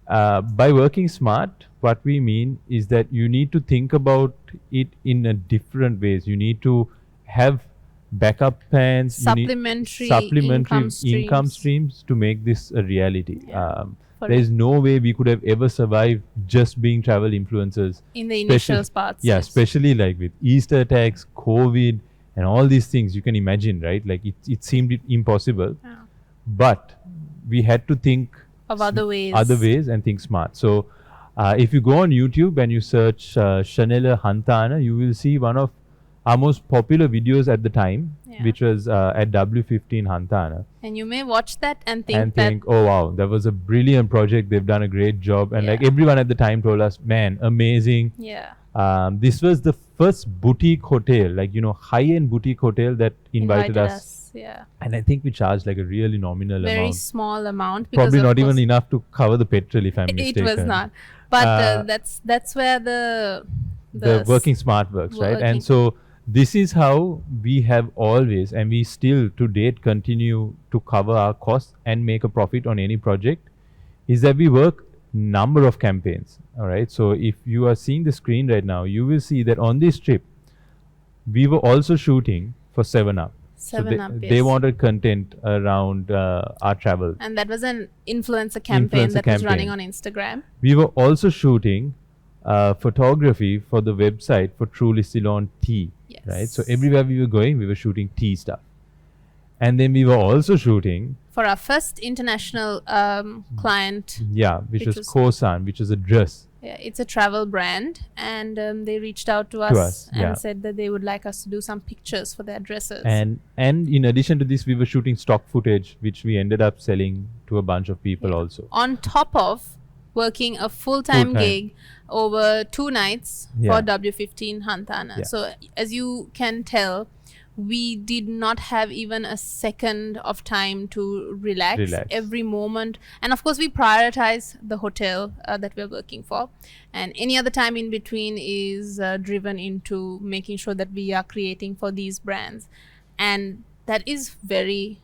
by working smart, what we mean is that you need to think about it in a different ways. You need to have backup plans, supplementary income streams to make this a reality. Yeah. There is no way we could have ever survived just being travel influencers in the initial parts. Yeah, especially like with Easter attacks, COVID, and all these things. You can imagine, right? Like it seemed impossible, but we had to think of other ways and think smart. So if you go on YouTube and you search Sheneller Hantana, you will see one of our most popular videos at the time, which was at W15 Hantana. And you may watch that and think, oh wow, that was a brilliant project. They've done a great job. And like everyone at the time told us, man, amazing. Yeah. This was the first boutique hotel, like, high-end boutique hotel that invited us. Yeah. And I think we charged like a really nominal amount. Very small amount. Probably not even enough to cover the petrol, if I'm mistaken. It was not. But that's where the working smart works, right? And so this is how we have always, and we still to date continue to cover our costs and make a profit on any project, is that we work number of campaigns. All right. So if you are seeing the screen right now, you will see that on this trip, we were also shooting for 7up. They wanted content around our travel. And that was an influencer campaign was running on Instagram. We were also shooting photography for the website for Truly Ceylon tea. Yes. Right. So everywhere we were going, we were shooting tea stuff. And then we were also shooting for our first international client. Yeah, which was Kosan, which is a dress. Yeah, it's a travel brand, and they reached out to us and said that they would like us to do some pictures for their dresses. And in addition to this, we were shooting stock footage, which we ended up selling to a bunch of people also. On top of working a full-time gig over 2 nights for W15 Hantana. Yeah. So as you can tell, we did not have even a second of time to relax. Every moment. And of course, we prioritize the hotel that we're working for. And any other time in between is driven into making sure that we are creating for these brands. And that is very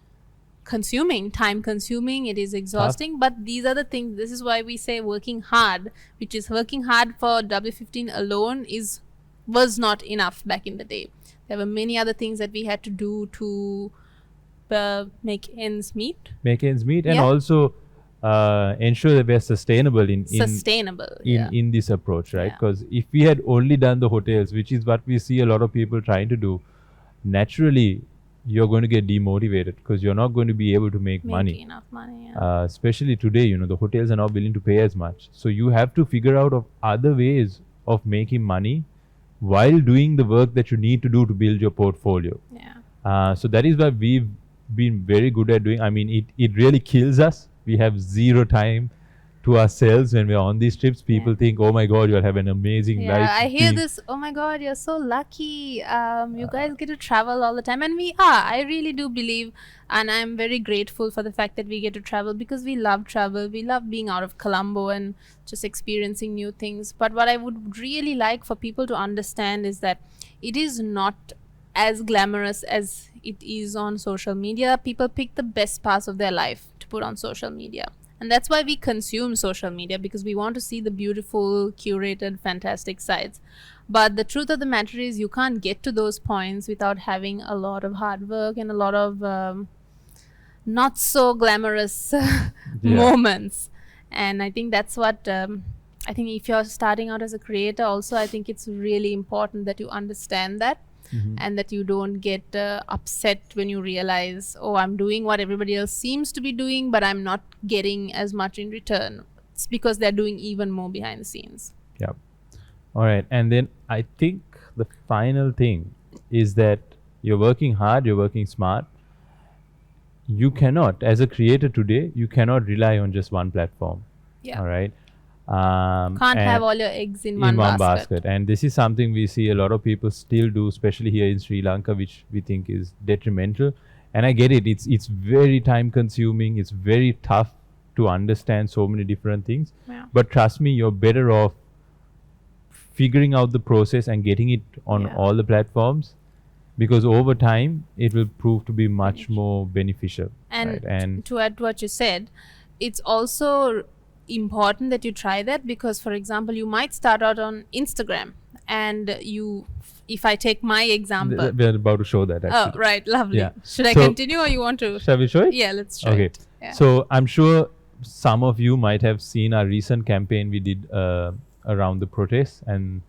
consuming, time consuming, it is exhausting. But these are the things, this is why we say working hard, which is working hard for W15 alone was not enough back in the day. There were many other things that we had to do to make ends meet. And also ensure that we are sustainable in this approach, right? Because if we had only done the hotels, which is what we see a lot of people trying to do, naturally you're going to get demotivated because you're not going to be able to make enough money. Especially today, the hotels are not willing to pay as much. So you have to figure out of other ways of making money while doing the work that you need to do to build your portfolio. So that is what we've been very good at doing. I mean, it really kills us. We have zero time to ourselves when we're on these trips. People think, oh my God, you'll have an amazing life. I hear this, oh my God, you're so lucky. You guys get to travel all the time. And we are. I really do believe, and I'm very grateful for the fact that we get to travel because we love travel. We love being out of Colombo and just experiencing new things. But what I would really like for people to understand is that it is not as glamorous as it is on social media. People pick the best parts of their life to put on social media. And that's why we consume social media, because we want to see the beautiful, curated, fantastic sites. But the truth of the matter is you can't get to those points without having a lot of hard work and a lot of not so glamorous moments. And I think that's what, I think if you're starting out as a creator also, I think it's really important that you understand that. And that you don't get upset when you realize, oh, I'm doing what everybody else seems to be doing, but I'm not getting as much in return. It's because they're doing even more behind the scenes. Yeah. All right. And then I think the final thing is that you're working hard, you're working smart. You cannot, as a creator today, you cannot rely on just one platform. All right. Can't have all your eggs in one basket. And this is something we see a lot of people still do, especially here in Sri Lanka, which we think is detrimental. And I get it. It's very time consuming. It's very tough to understand so many different things. But trust me, you're better off figuring out the process and getting it on all the platforms, because over time it will prove to be much more beneficial. And to add to what you said, it's also important that you try that, because for example, you might start out on Instagram, and if I take my example, we're about to show that actually. Oh, right, lovely. Should I continue, or you want to? Shall we show it? Yeah, let's show it. So I'm sure some of you might have seen our recent campaign we did around the protests and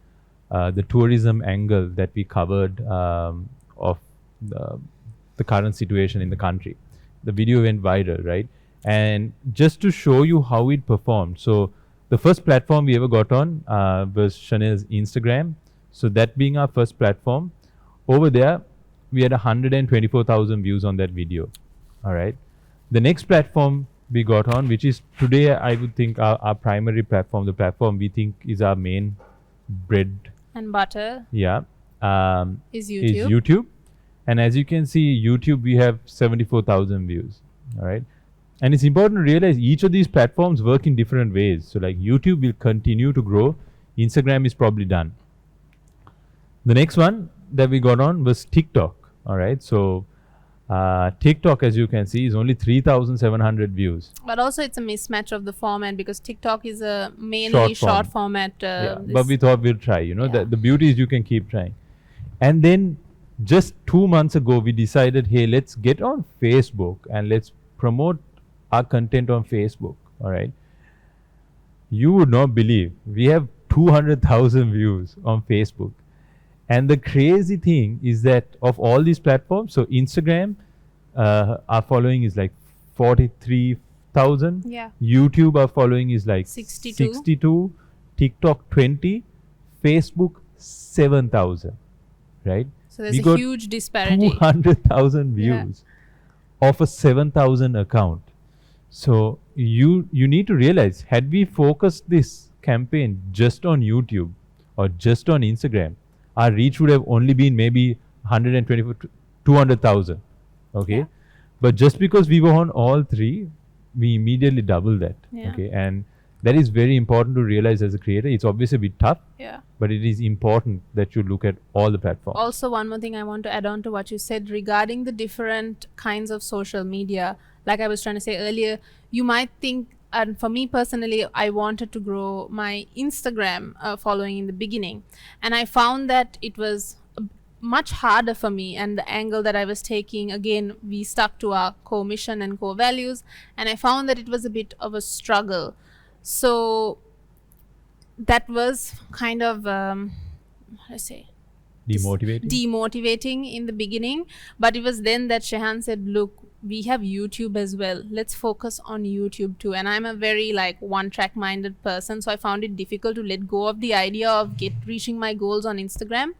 the tourism angle that we covered of the current situation in the country. The video went viral, right? And just to show you how it performed. So the first platform we ever got on was Sheneller's Instagram. So that being our first platform, over there, we had 124,000 views on that video. All right. The next platform we got on, which is today, I would think our primary platform, the platform we think is our main bread and butter. Is YouTube. And as you can see, YouTube, we have 74,000 views. All right. And it's important to realize each of these platforms work in different ways. So like YouTube will continue to grow. Instagram is probably done. The next one that we got on was TikTok. All right. So TikTok, as you can see, is only 3,700 views. But also it's a mismatch of the format, because TikTok is a mainly short format. But we thought we'll try. The beauty is you can keep trying. And then just 2 months ago, we decided, hey, let's get on Facebook and let's promote our content on Facebook. All right. You would not believe we have 200,000 views on Facebook. And the crazy thing is that of all these platforms, so Instagram, our following is like 43,000. YouTube, our following is like 62. TikTok 20. Facebook 7,000. Right. So there's a huge disparity. 200,000 views of a 7,000 account. So you need to realize, had we focused this campaign just on YouTube or just on Instagram, our reach would have only been maybe 124 200,000. Okay. Yeah. But just because we were on all three, we immediately double that. Yeah. Okay. And that is very important to realize as a creator. It's obviously a bit tough, Yeah. but it is important that you look at all the platforms. Also, one more thing I want to add on to what you said regarding the different kinds of social media. Like I was trying to say earlier, you might think, and for me personally, I wanted to grow my Instagram following in the beginning, and I found that it was much harder for me, and the angle that I was taking, again, we stuck to our core mission and core values, and I found that it was a bit of a struggle. So that was kind of how do I say, demotivating in the beginning. But it was then that Shehan said, look, we have YouTube as well, let's focus on YouTube too. And I'm a very like one track minded person, so I found it difficult to let go of the idea of reaching my goals on Instagram.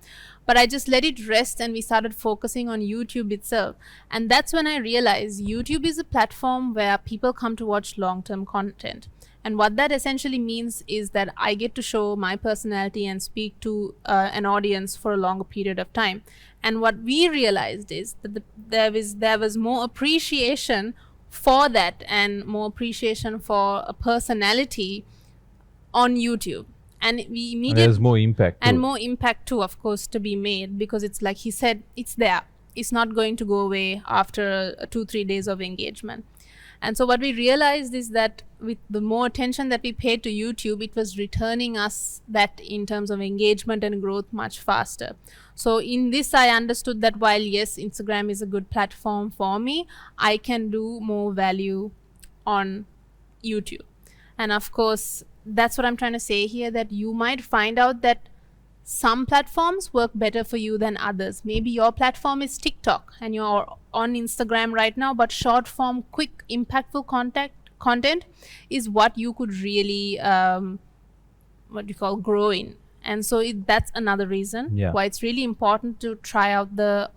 But I just let it rest, and we started focusing on YouTube itself. And that's when I realized YouTube is a platform where people come to watch long term content. And what that essentially means is that I get to show my personality and speak to an audience for a longer period of time. And what we realized is that there was more appreciation for that, and more appreciation for a personality on YouTube. And we immediately, there's more impact and too. more impact too, of course, to be made, because it's like he said, it's there. It's not going to go away after 2-3 days of engagement. And so what we realized is that with the more attention that we paid to YouTube, it was returning us that in terms of engagement and growth much faster. So in this, I understood that while yes, Instagram is a good platform for me, I can do more value on YouTube. And of course, that's what I'm trying to say here, that you might find out that some platforms work better for you than others. Maybe your platform is TikTok and you're on Instagram right now, but short form, quick, impactful content is what you could really grow in. And so that's another reason why it's really important to try out the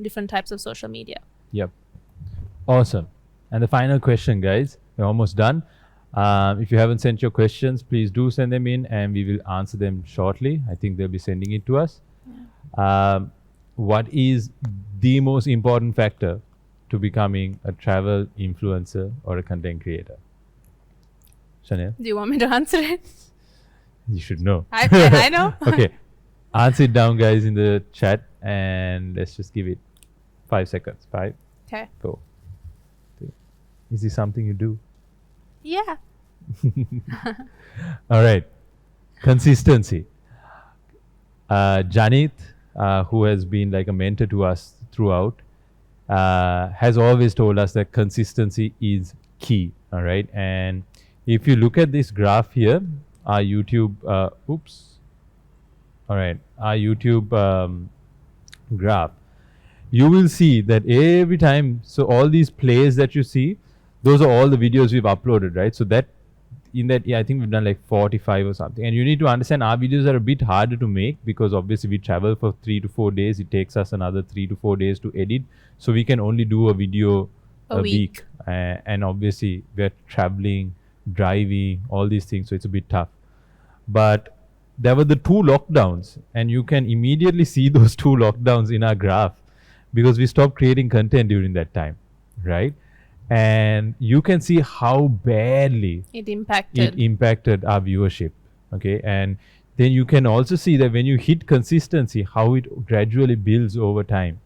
different types of social media. Yep. Awesome. And the final question, guys, we're almost done. If you haven't sent your questions, please do send them in and we will answer them shortly. I think they'll be sending it to us. What is the most important factor to becoming a travel influencer or a content creator? Chanel? Do you want me to answer it? You should know. I know. Okay. Answer it down, guys, in the chat, and let's just give it 5 seconds. 5, Okay. 4, 3. Is this something you do? Yeah. All right. Consistency. Janit, who has been like a mentor to us throughout, has always told us that consistency is key. All right. And if you look at this graph here, our YouTube, our YouTube graph, you will see that every time, so all these plays that you see, those are all the videos we've uploaded, right? So that in that, I think we've done like 45 or something. And you need to understand our videos are a bit harder to make because obviously we travel for 3 to 4 days. It takes us another 3 to 4 days to edit. So we can only do a video a week. And obviously we're traveling, driving, all these things. So it's a bit tough. But there were the 2 lockdowns, and you can immediately see those 2 lockdowns in our graph because we stopped creating content during that time, right? And you can see how badly it impacted our viewership. Okay. And then you can also see that when you hit consistency, how it gradually builds over time.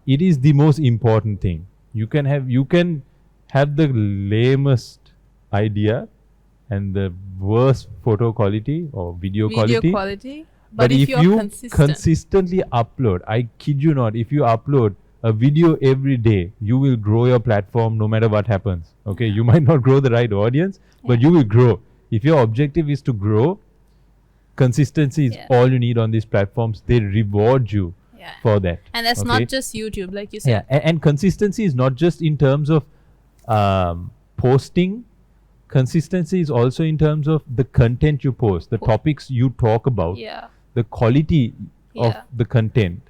It is the most important thing. You can have the lamest idea and the worst photo quality or video quality. But if you consistently upload, I kid you not, if you upload a video every day, you will grow your platform no matter what happens. Okay, you might not grow the right audience, but you will grow. If your objective is to grow, consistency is all you need on these platforms. They reward you for that. And that's not just YouTube, like you said. Yeah, and consistency is not just in terms of posting. Consistency is also in terms of the content you post, the topics you talk about, the quality of the content,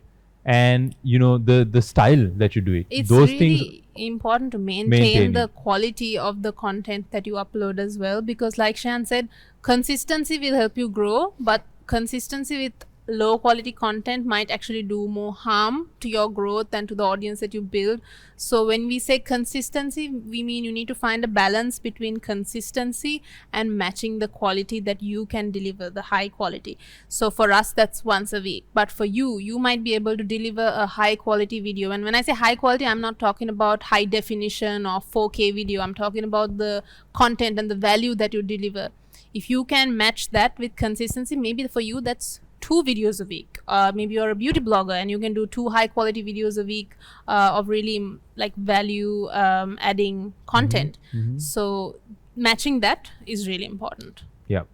and the style that you do it. It's those really things important to maintain the quality of the content that you upload as well, because like Shan said, consistency will help you grow, but consistency with low quality content might actually do more harm to your growth and to the audience that you build. So when we say consistency, we mean you need to find a balance between consistency and matching the quality that you can deliver, the high quality. So for us, that's once a week, but for you, you might be able to deliver a high quality video. And when I say high quality, I'm not talking about high definition or 4K video. I'm talking about the content and the value that you deliver. If you can match that with consistency, maybe for you that's 2 videos a week. Maybe you're a beauty blogger and you can do 2 high quality videos a week of really like value adding content. So matching that is really important. Yeah.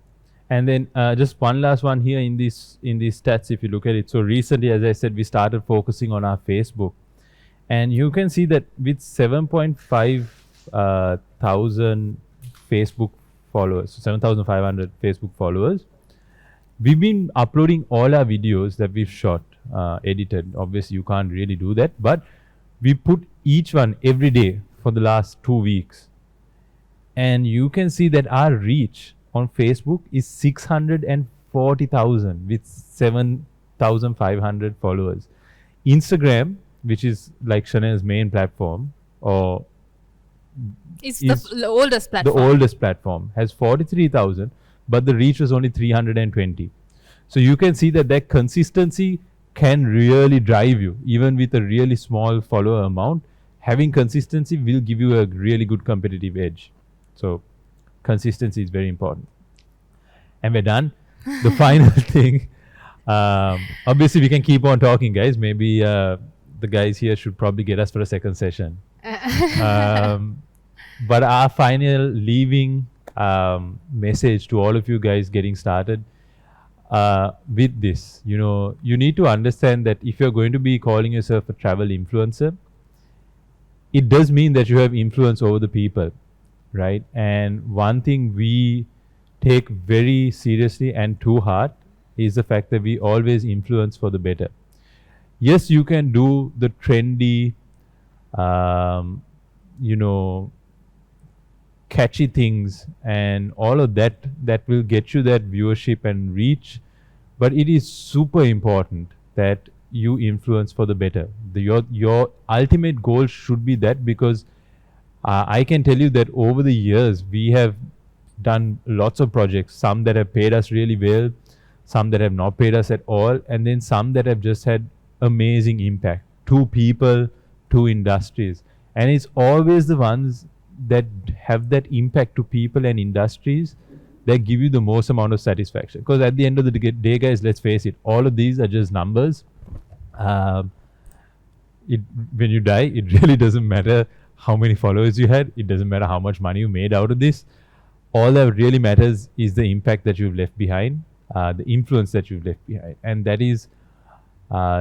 And then just one last one here in these stats, if you look at it. So recently, as I said, we started focusing on our Facebook, and you can see that with 7.5 thousand Facebook followers, so 7,500 Facebook followers, we've been uploading all our videos that we've shot, edited. Obviously, you can't really do that, but we put each one every day for the last 2 weeks. And you can see that our reach on Facebook is 640,000 with 7,500 followers. Instagram, which is like Sheneller's main platform, or It's the oldest the platform. oldest platform, has 43,000, but the reach was only 320. So you can see that consistency can really drive you, even with a really small follower amount. Having consistency will give you a really good competitive edge. So consistency is very important. And we're done. The final thing, obviously we can keep on talking, guys. Maybe the guys here should probably get us for a second session. But our final leaving message to all of you guys getting started with this, you need to understand that if you're going to be calling yourself a travel influencer, it does mean that you have influence over the people, right? And one thing we take very seriously and to heart is the fact that we always influence for the better. Yes, you can do the trendy, catchy things and all of that will get you that viewership and reach, but it is super important that you influence for the better. Your ultimate goal should be that, because I can tell you that over the years we have done lots of projects, some that have paid us really well, some that have not paid us at all, and then some that have just had amazing impact to people, to industries. And it's always the ones that have that impact to people and industries that give you the most amount of satisfaction. Because at the end of the day, guys, let's face it, all of these are just numbers. When you die, it really doesn't matter how many followers you had. It doesn't matter how much money you made out of this. All that really matters is the impact that you've left behind, the influence that you've left behind. And that is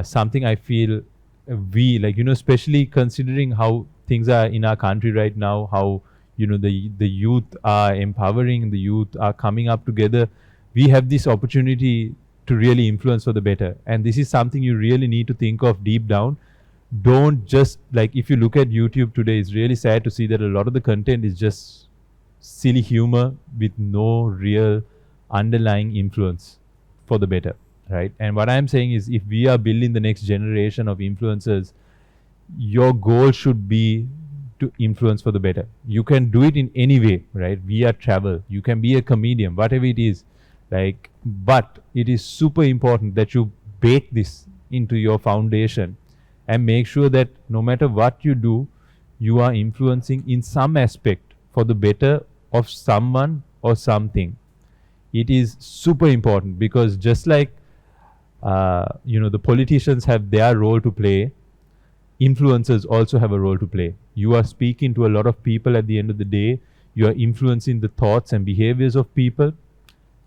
something I feel we, especially considering how things are in our country right now, how the youth are empowering, the youth are coming up together. We have this opportunity to really influence for the better, and this is something you really need to think of deep down. Don't just, if you look at YouTube today, it's really sad to see that a lot of the content is just silly humor with no real underlying influence for the better, right? And what I'm saying is, if we are building the next generation of influencers, your goal should be to influence for the better. You can do it in any way, right? Via travel, you can be a comedian, whatever it is, but it is super important that you bake this into your foundation and make sure that no matter what you do, you are influencing in some aspect for the better of someone or something. It is super important, because just like the politicians have their role to play, influencers also have a role to play. You are speaking to a lot of people at the end of the day. You are influencing the thoughts and behaviors of people.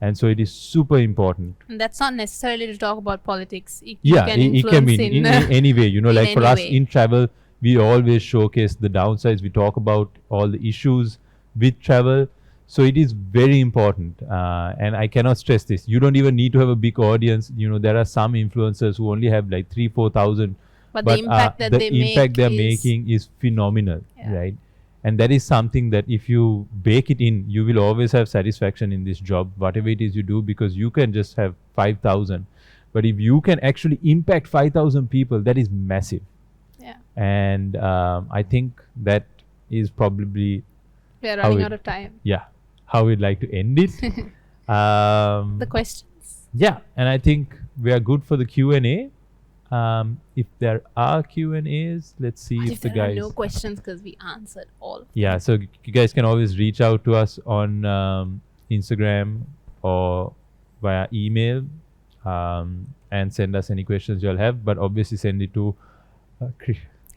And so it is super important. And that's not necessarily to talk about politics. It Can be in any way. For us way. In travel, we always showcase the downsides. We talk about all the issues with travel. So it is very important. And I cannot stress this. You don't even need to have a big audience. There are some influencers who only have 3,000-4,000. But the impact that they they're making is phenomenal, right? And that is something that if you bake it in, you will always have satisfaction in this job, whatever it is you do, because you can just have 5,000. But if you can actually impact 5,000 people, that is massive. Yeah. And I think that is probably We are how running it- out of time. how we'd like to end it. The questions. Yeah, and I think we are good for the Q&A. If there are Q&As, let's see What if if the there are guys. no questions because we answered all of them? Yeah, so you guys can always reach out to us on Instagram or via email and send us any questions you'll have. But obviously, send it to.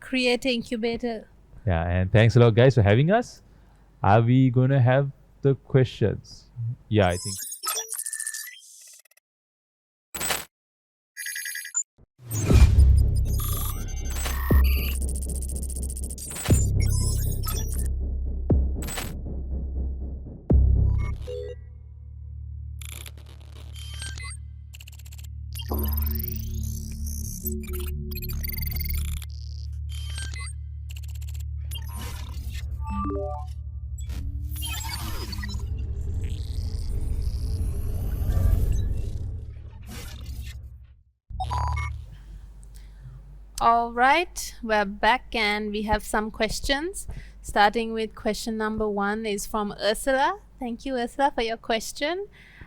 Create an incubator. Yeah, and thanks a lot, guys, for having us. Are we gonna have the questions? Yeah, I think. All right, we're back and we have some questions. Starting with question number 1 is from Ursula. Thank you, Ursula, for your question.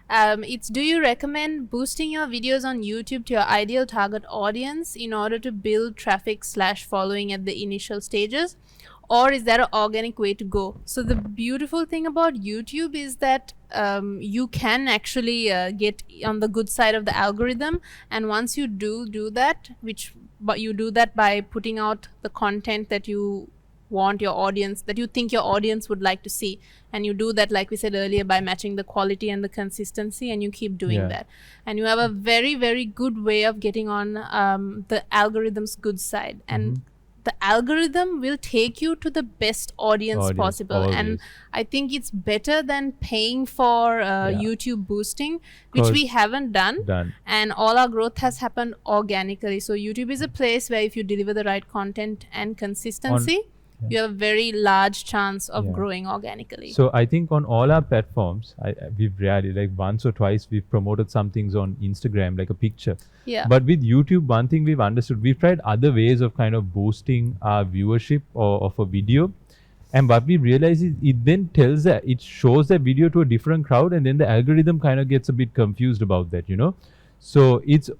It's, do you recommend boosting your videos on YouTube to your ideal target audience in order to build traffic / following at the initial stages? Or is there an organic way to go? So the beautiful thing about YouTube is that you can actually get on the good side of the algorithm, and once you do that, but you do that by putting out the content that you want your audience, that you think your audience would like to see, and you do that, like we said earlier, by matching the quality and the consistency, and you keep doing Yeah. that, and you have a very, very good way of getting on the algorithm's good side, and the algorithm will take you to the best audience possible. And always. I think it's better than paying for YouTube boosting, which 'Cause we haven't done. Done. And all our growth has happened organically. So YouTube is a place where if you deliver the right content and consistency, you have a very large chance of Yeah. growing organically. So I think on all our platforms, we've rarely, like once or twice, we've promoted some things on Instagram, like a picture. Yeah. But with YouTube, one thing we've understood, we've tried other ways of kind of boosting our viewership of a video. And what we realize is it then it shows that video to a different crowd, and then the algorithm kind of gets a bit confused about that, you know. So it's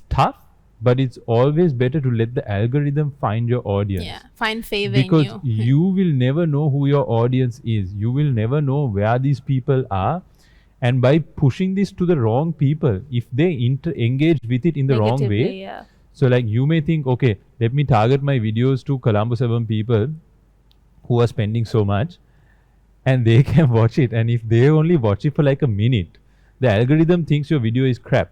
tough, but it's always better to let the algorithm find your audience. Yeah, find favor Because in you. you will never know who your audience is. You will never know where these people are. And by pushing this to the wrong people, if they engage with it in the wrong Negatively, way, yeah. so like you may think, okay, let me target my videos to Colombo 7 people who are spending so much, and they can watch it. And if they only watch it for like a minute, the algorithm thinks your video is crap.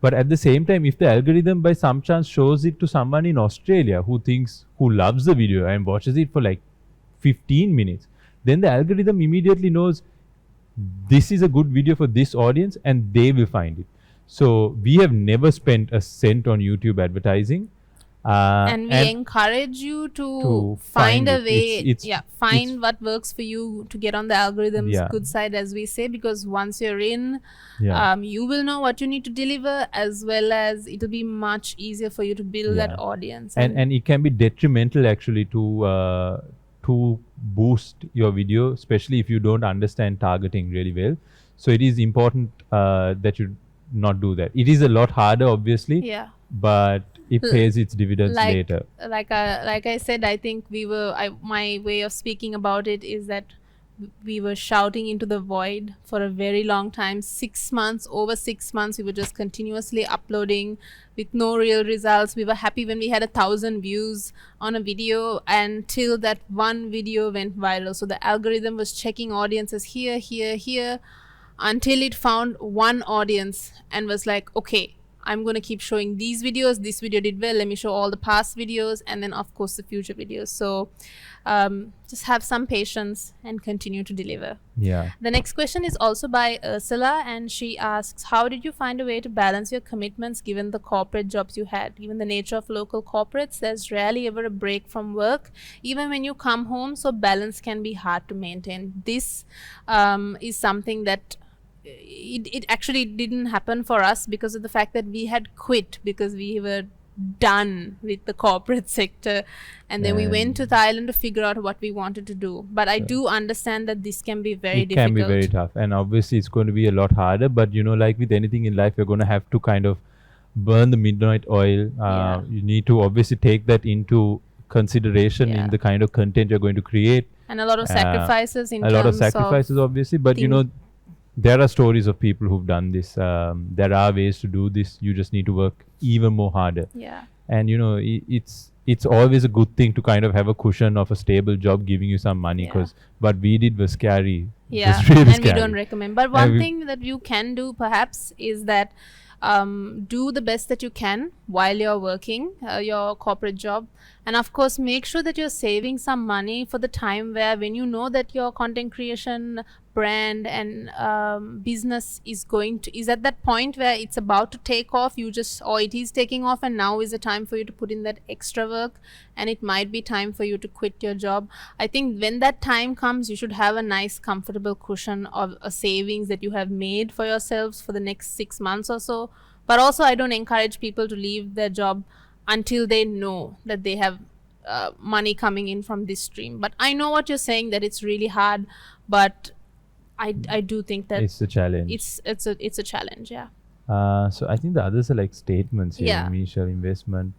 But at the same time, if the algorithm by some chance shows it to someone in Australia who loves the video and watches it for like 15 minutes, then the algorithm immediately knows this is a good video for this audience, and they will find it. So we have never spent a cent on YouTube advertising. And we encourage you to find a it. way, find what works for you to get on the algorithm's Yeah. good side, as we say, because once you're in, Yeah. you will know what you need to deliver, as well as it'll be much easier for you to build that Yeah. audience. And it can be detrimental actually to boost your video, especially if you don't understand targeting really well. So it is important that you not do that. It is a lot harder, obviously, yeah. but it pays its dividends later. Like I said, I think my way of speaking about it is that we were shouting into the void for a very long time. Over 6 months, we were just continuously uploading with no real results. We were happy when we had 1,000 views on a video, until that one video went viral. So the algorithm was checking audiences here, until it found one audience and was like, okay, I'm going to keep showing these videos. This video did well. Let me show all the past videos, and then of course the future videos. So just have some patience and continue to deliver. Yeah. The next question is also by Ursula, and she asks, how did you find a way to balance your commitments given the corporate jobs you had? Given the nature of local corporates, there's rarely ever a break from work, even when you come home, so balance can be hard to maintain. This is something that it actually didn't happen for us because of the fact that we had quit because we were done with the corporate sector, and then we went to Thailand to figure out what we wanted to do. But I do understand that this can be very it difficult. can be very tough, and obviously it's going to be a lot harder. But like with anything in life, you're going to have to kind of burn the midnight oil. Yeah. You need to obviously take that into consideration Yeah. in the kind of content you're going to create. And a lot of sacrifices in A lot of terms sacrifices, obviously, but thing- there are stories of people who've done this. There are ways to do this. You just need to work even more harder. Yeah. And it's always a good thing to kind of have a cushion of a stable job giving you some money, Yeah. because what we did was scary. It Yeah, was really and we scary. don't recommend. But one we- thing that you can do perhaps is that do the best that you can while you're working your corporate job, and of course make sure that you're saving some money for the time where when you know that your content creation brand and business is at that point where it's about to take off, or it is taking off, and now is the time for you to put in that extra work, and it might be time for you to quit your job. I think when that time comes, you should have a nice comfortable cushion of a savings that you have made for yourselves for the next 6 months or so. But also, I don't encourage people to leave their job until they know that they have money coming in from this stream. But I know what you're saying, that it's really hard, but I do think that it's a challenge. it's a challenge. Yeah. So I think the others are like statements here. Yeah. Initial investment.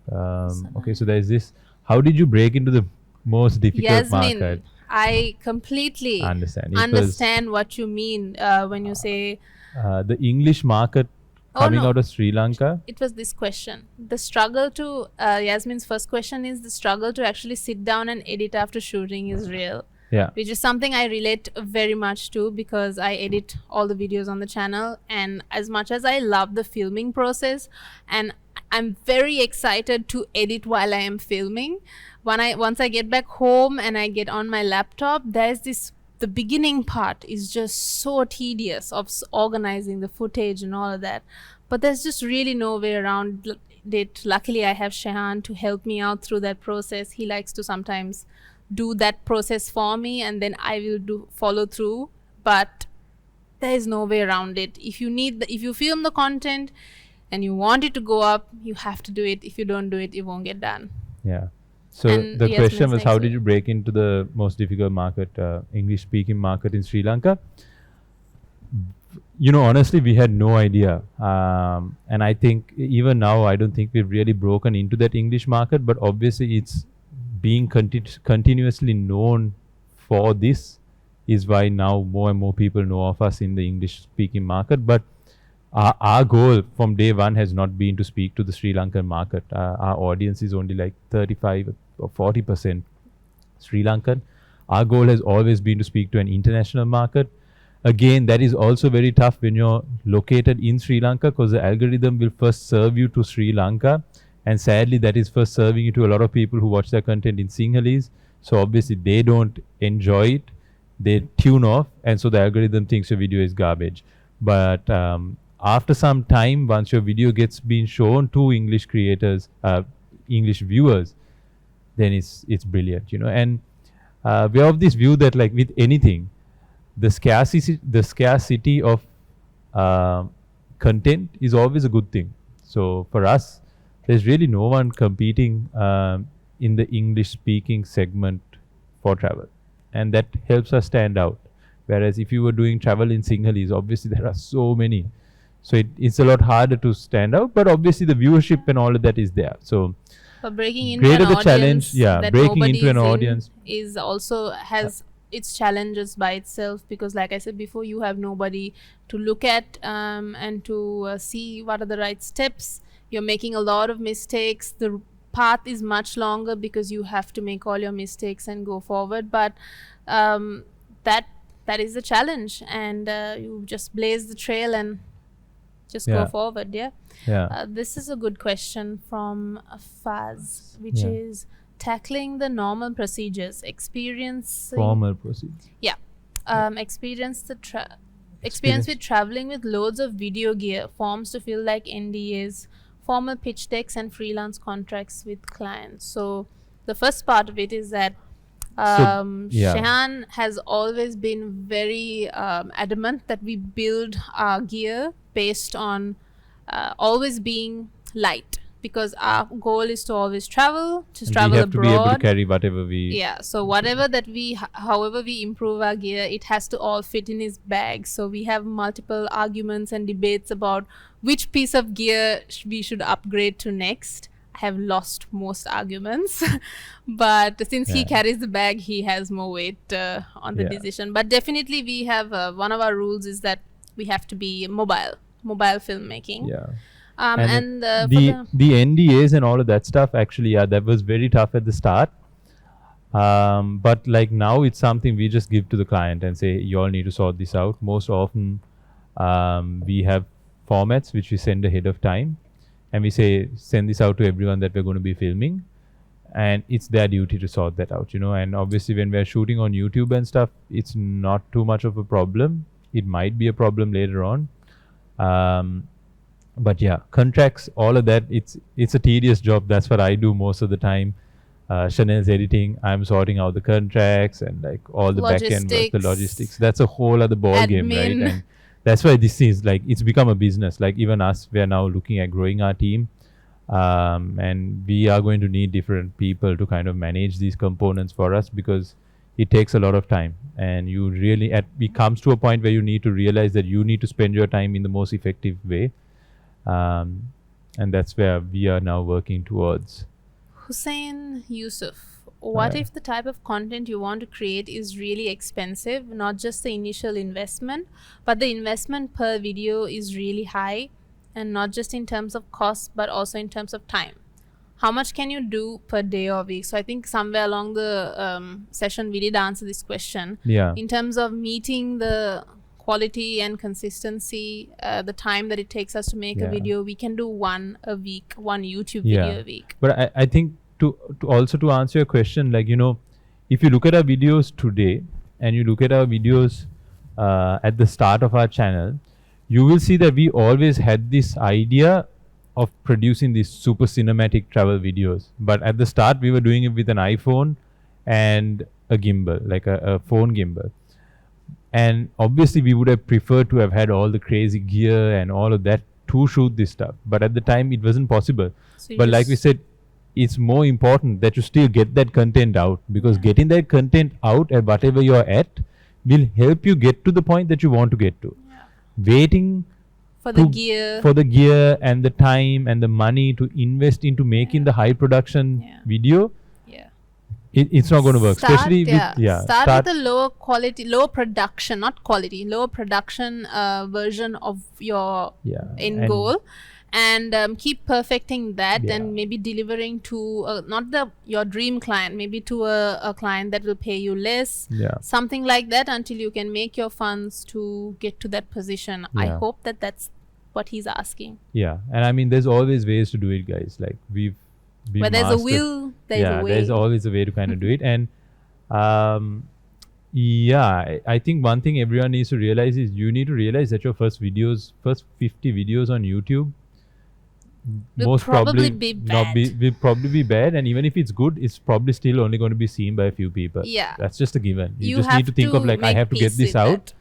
Okay, so there's this. How did you break into the most difficult market? Yasmin, I completely Understand. It was, understand what you mean when you say the English market coming no. out of Sri Lanka. it was this question. The struggle to Yasmin's first question is the struggle to actually sit down and edit after shooting is real, Yeah. which is something I relate very much to because I edit all the videos on the channel, and as much as I love the filming process and I'm very excited to edit while I am filming, once I get back home and I get on my laptop, there's the beginning part is just so tedious of organizing the footage and all of that, but there's just really no way around it. Luckily I have Shehan to help me out through that process. He likes to sometimes do that process for me, and then I will follow through, but there is no way around it. If you film the content and you want it to go up, you have to do it. If you don't do it, it won't get done. Yeah. So And the yes, question Ms. was, how Nexi. did you break into the most difficult market, English-speaking market in Sri Lanka? Honestly, we had no idea. And I think even now, I don't think we've really broken into that English market, but obviously it's being continuously known for this is why now more and more people know of us in the English-speaking market. But our goal from day one has not been to speak to the Sri Lankan market. Our audience is only like 35 or 40% Sri Lankan. Our goal has always been to speak to an international market. Again, that is also very tough when you're located in Sri Lanka, because the algorithm will first serve you to Sri Lanka, and sadly that is first serving you to a lot of people who watch their content in Sinhalese. So obviously they don't enjoy it, they tune off, and so the algorithm thinks your video is garbage. But after some time, once your video gets been shown to English creators, English viewers, then it's brilliant, and we have this view that, like with anything, the scarcity of content is always a good thing. So for us, there's really no one competing in the English speaking segment for travel, and that helps us stand out. Whereas if you were doing travel in Sinhalese, obviously there are so many, so it's a lot harder to stand out, but obviously the viewership and all of that is there. So But breaking into greater an the audience challenge, yeah, that breaking nobody into an is in audience. is also has its challenges by itself, because like I said before, you have nobody to look at and to see what are the right steps. You're making a lot of mistakes. The path is much longer because you have to make all your mistakes and go forward. But that is the challenge, and you just blaze the trail and just go Yeah. forward. Yeah. Yeah. This is a good question from Faz, which Yeah. is tackling the normal procedures, experiencing Formal procedures. experience with traveling with loads of video gear, forms to fill like NDAs, formal pitch decks, and freelance contracts with clients. So the first part of it is that Yeah. Shehan has always been very adamant that we build our gear based on always being light, because our goal is to always travel, And we travel have to be able to abroad. carry whatever we. Yeah, so whatever that however we improve our gear, it has to all fit in his bag. So we have multiple arguments and debates about which piece of gear we should upgrade to next. I have lost most arguments, but since he Yeah. carries the bag, he has more weight on the Yeah. decision. But definitely, we have one of our rules is that we have to be mobile filmmaking. Yeah. And for the NDAs and all of that stuff, actually, yeah, that was very tough at the start. But like now, it's something we just give to the client and say, you all need to sort this out. Most often, we have formats which we send ahead of time, and we say, send this out to everyone that we're going to be filming, and it's their duty to sort that out, And obviously, when we're shooting on YouTube and stuff, it's not too much of a problem. It might be a problem later on. But yeah, contracts, all of that, it's a tedious job. That's what I do most of the time. Chanel's editing, I'm sorting out the contracts and like all the back end work, the logistics. That's a whole other ball game, right? And that's why this is like, it's become a business. Like even us, we're now looking at growing our team. And we are going to need different people to kind of manage these components for us, because it takes a lot of time, and you really it comes to a point where you need to realize that you need to spend your time in the most effective way. And that's where we are now working towards. Hussein Yusuf, what if the type of content you want to create is really expensive, not just the initial investment, but the investment per video is really high, and not just in terms of cost, but also in terms of time? How much can you do per day or week? So I think somewhere along the session, we did answer this question. Yeah. In terms of meeting the quality and consistency, the time that it takes us to make a video, we can do one a week, one YouTube video a week. But I think to also to answer your question, like, if you look at our videos today and you look at our videos at the start of our channel, you will see that we always had this idea of producing these super cinematic travel videos. But at the start, we were doing it with an iPhone and a gimbal, like a phone gimbal. And obviously, we would have preferred to have had all the crazy gear and all of that to shoot this stuff. But at the time, it wasn't possible. So but like we said, it's more important that you still get that content out, because getting that content out at whatever you're at will help you get to the point that you want to get to. Waiting for the gear and the time and the money to invest into making the high production video, it's not going to work. Start Especially with the lower quality, lower production, not quality, lower production version of your end goal, and keep perfecting that, and maybe delivering to not your dream client, maybe to a client that will pay you less, something like that, until you can make your funds to get to that position. I hope that's what he's asking. Yeah, and I mean, there's always ways to do it, guys. Like where there's a will, there's a way. There's always a way to kind of do it. And I think one thing everyone needs to realize is you need to realize that your first 50 videos on YouTube will probably be bad. And even if it's good, it's probably still only going to be seen by a few people. Yeah, that's just a given. You just need to think of like, I have to get this out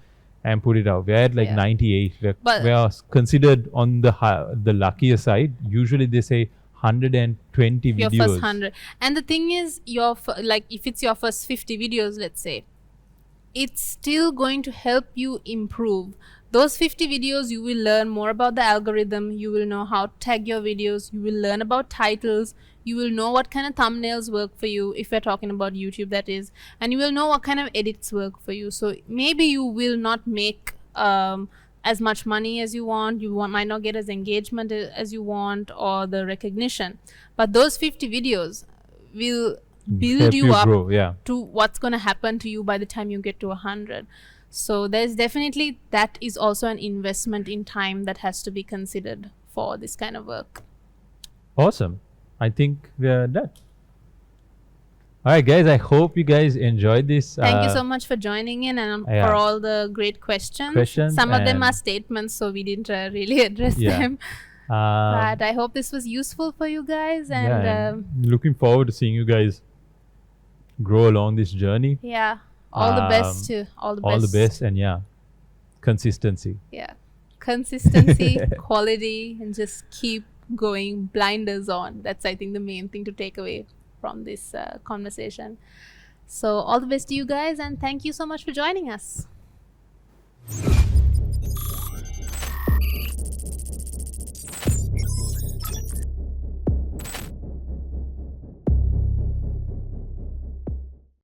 and put it out. We're at like 98. We're considered on the luckier side. Usually they say 120 videos. Your first 100. And the thing is, if it's your first 50 videos, let's say, it's still going to help you improve. Those 50 videos, you will learn more about the algorithm. You will know how to tag your videos. You will learn about titles. You will know what kind of thumbnails work for you, if we're talking about YouTube, that is. And you will know what kind of edits work for you. So maybe you will not make as much money as you want. Might not get as engagement as you want, or the recognition. But those 50 videos will build you up to what's going to happen to you by the time you get to 100. So there's definitely, that is also an investment in time that has to be considered for this kind of work. Awesome. I think we're done. All right, guys, I hope you guys enjoyed this. Thank you so much for joining in and for all the great questions. Some of them are statements, so we didn't really address them. But I hope this was useful for you guys. And looking forward to seeing you guys grow along this journey. Yeah. All the best to all the All best. the best, and yeah, consistency. Yeah. Consistency, quality, and just keep going blinders on. That's, I think, the main thing to take away from this conversation. So, all the best to you guys, and thank you so much for joining us.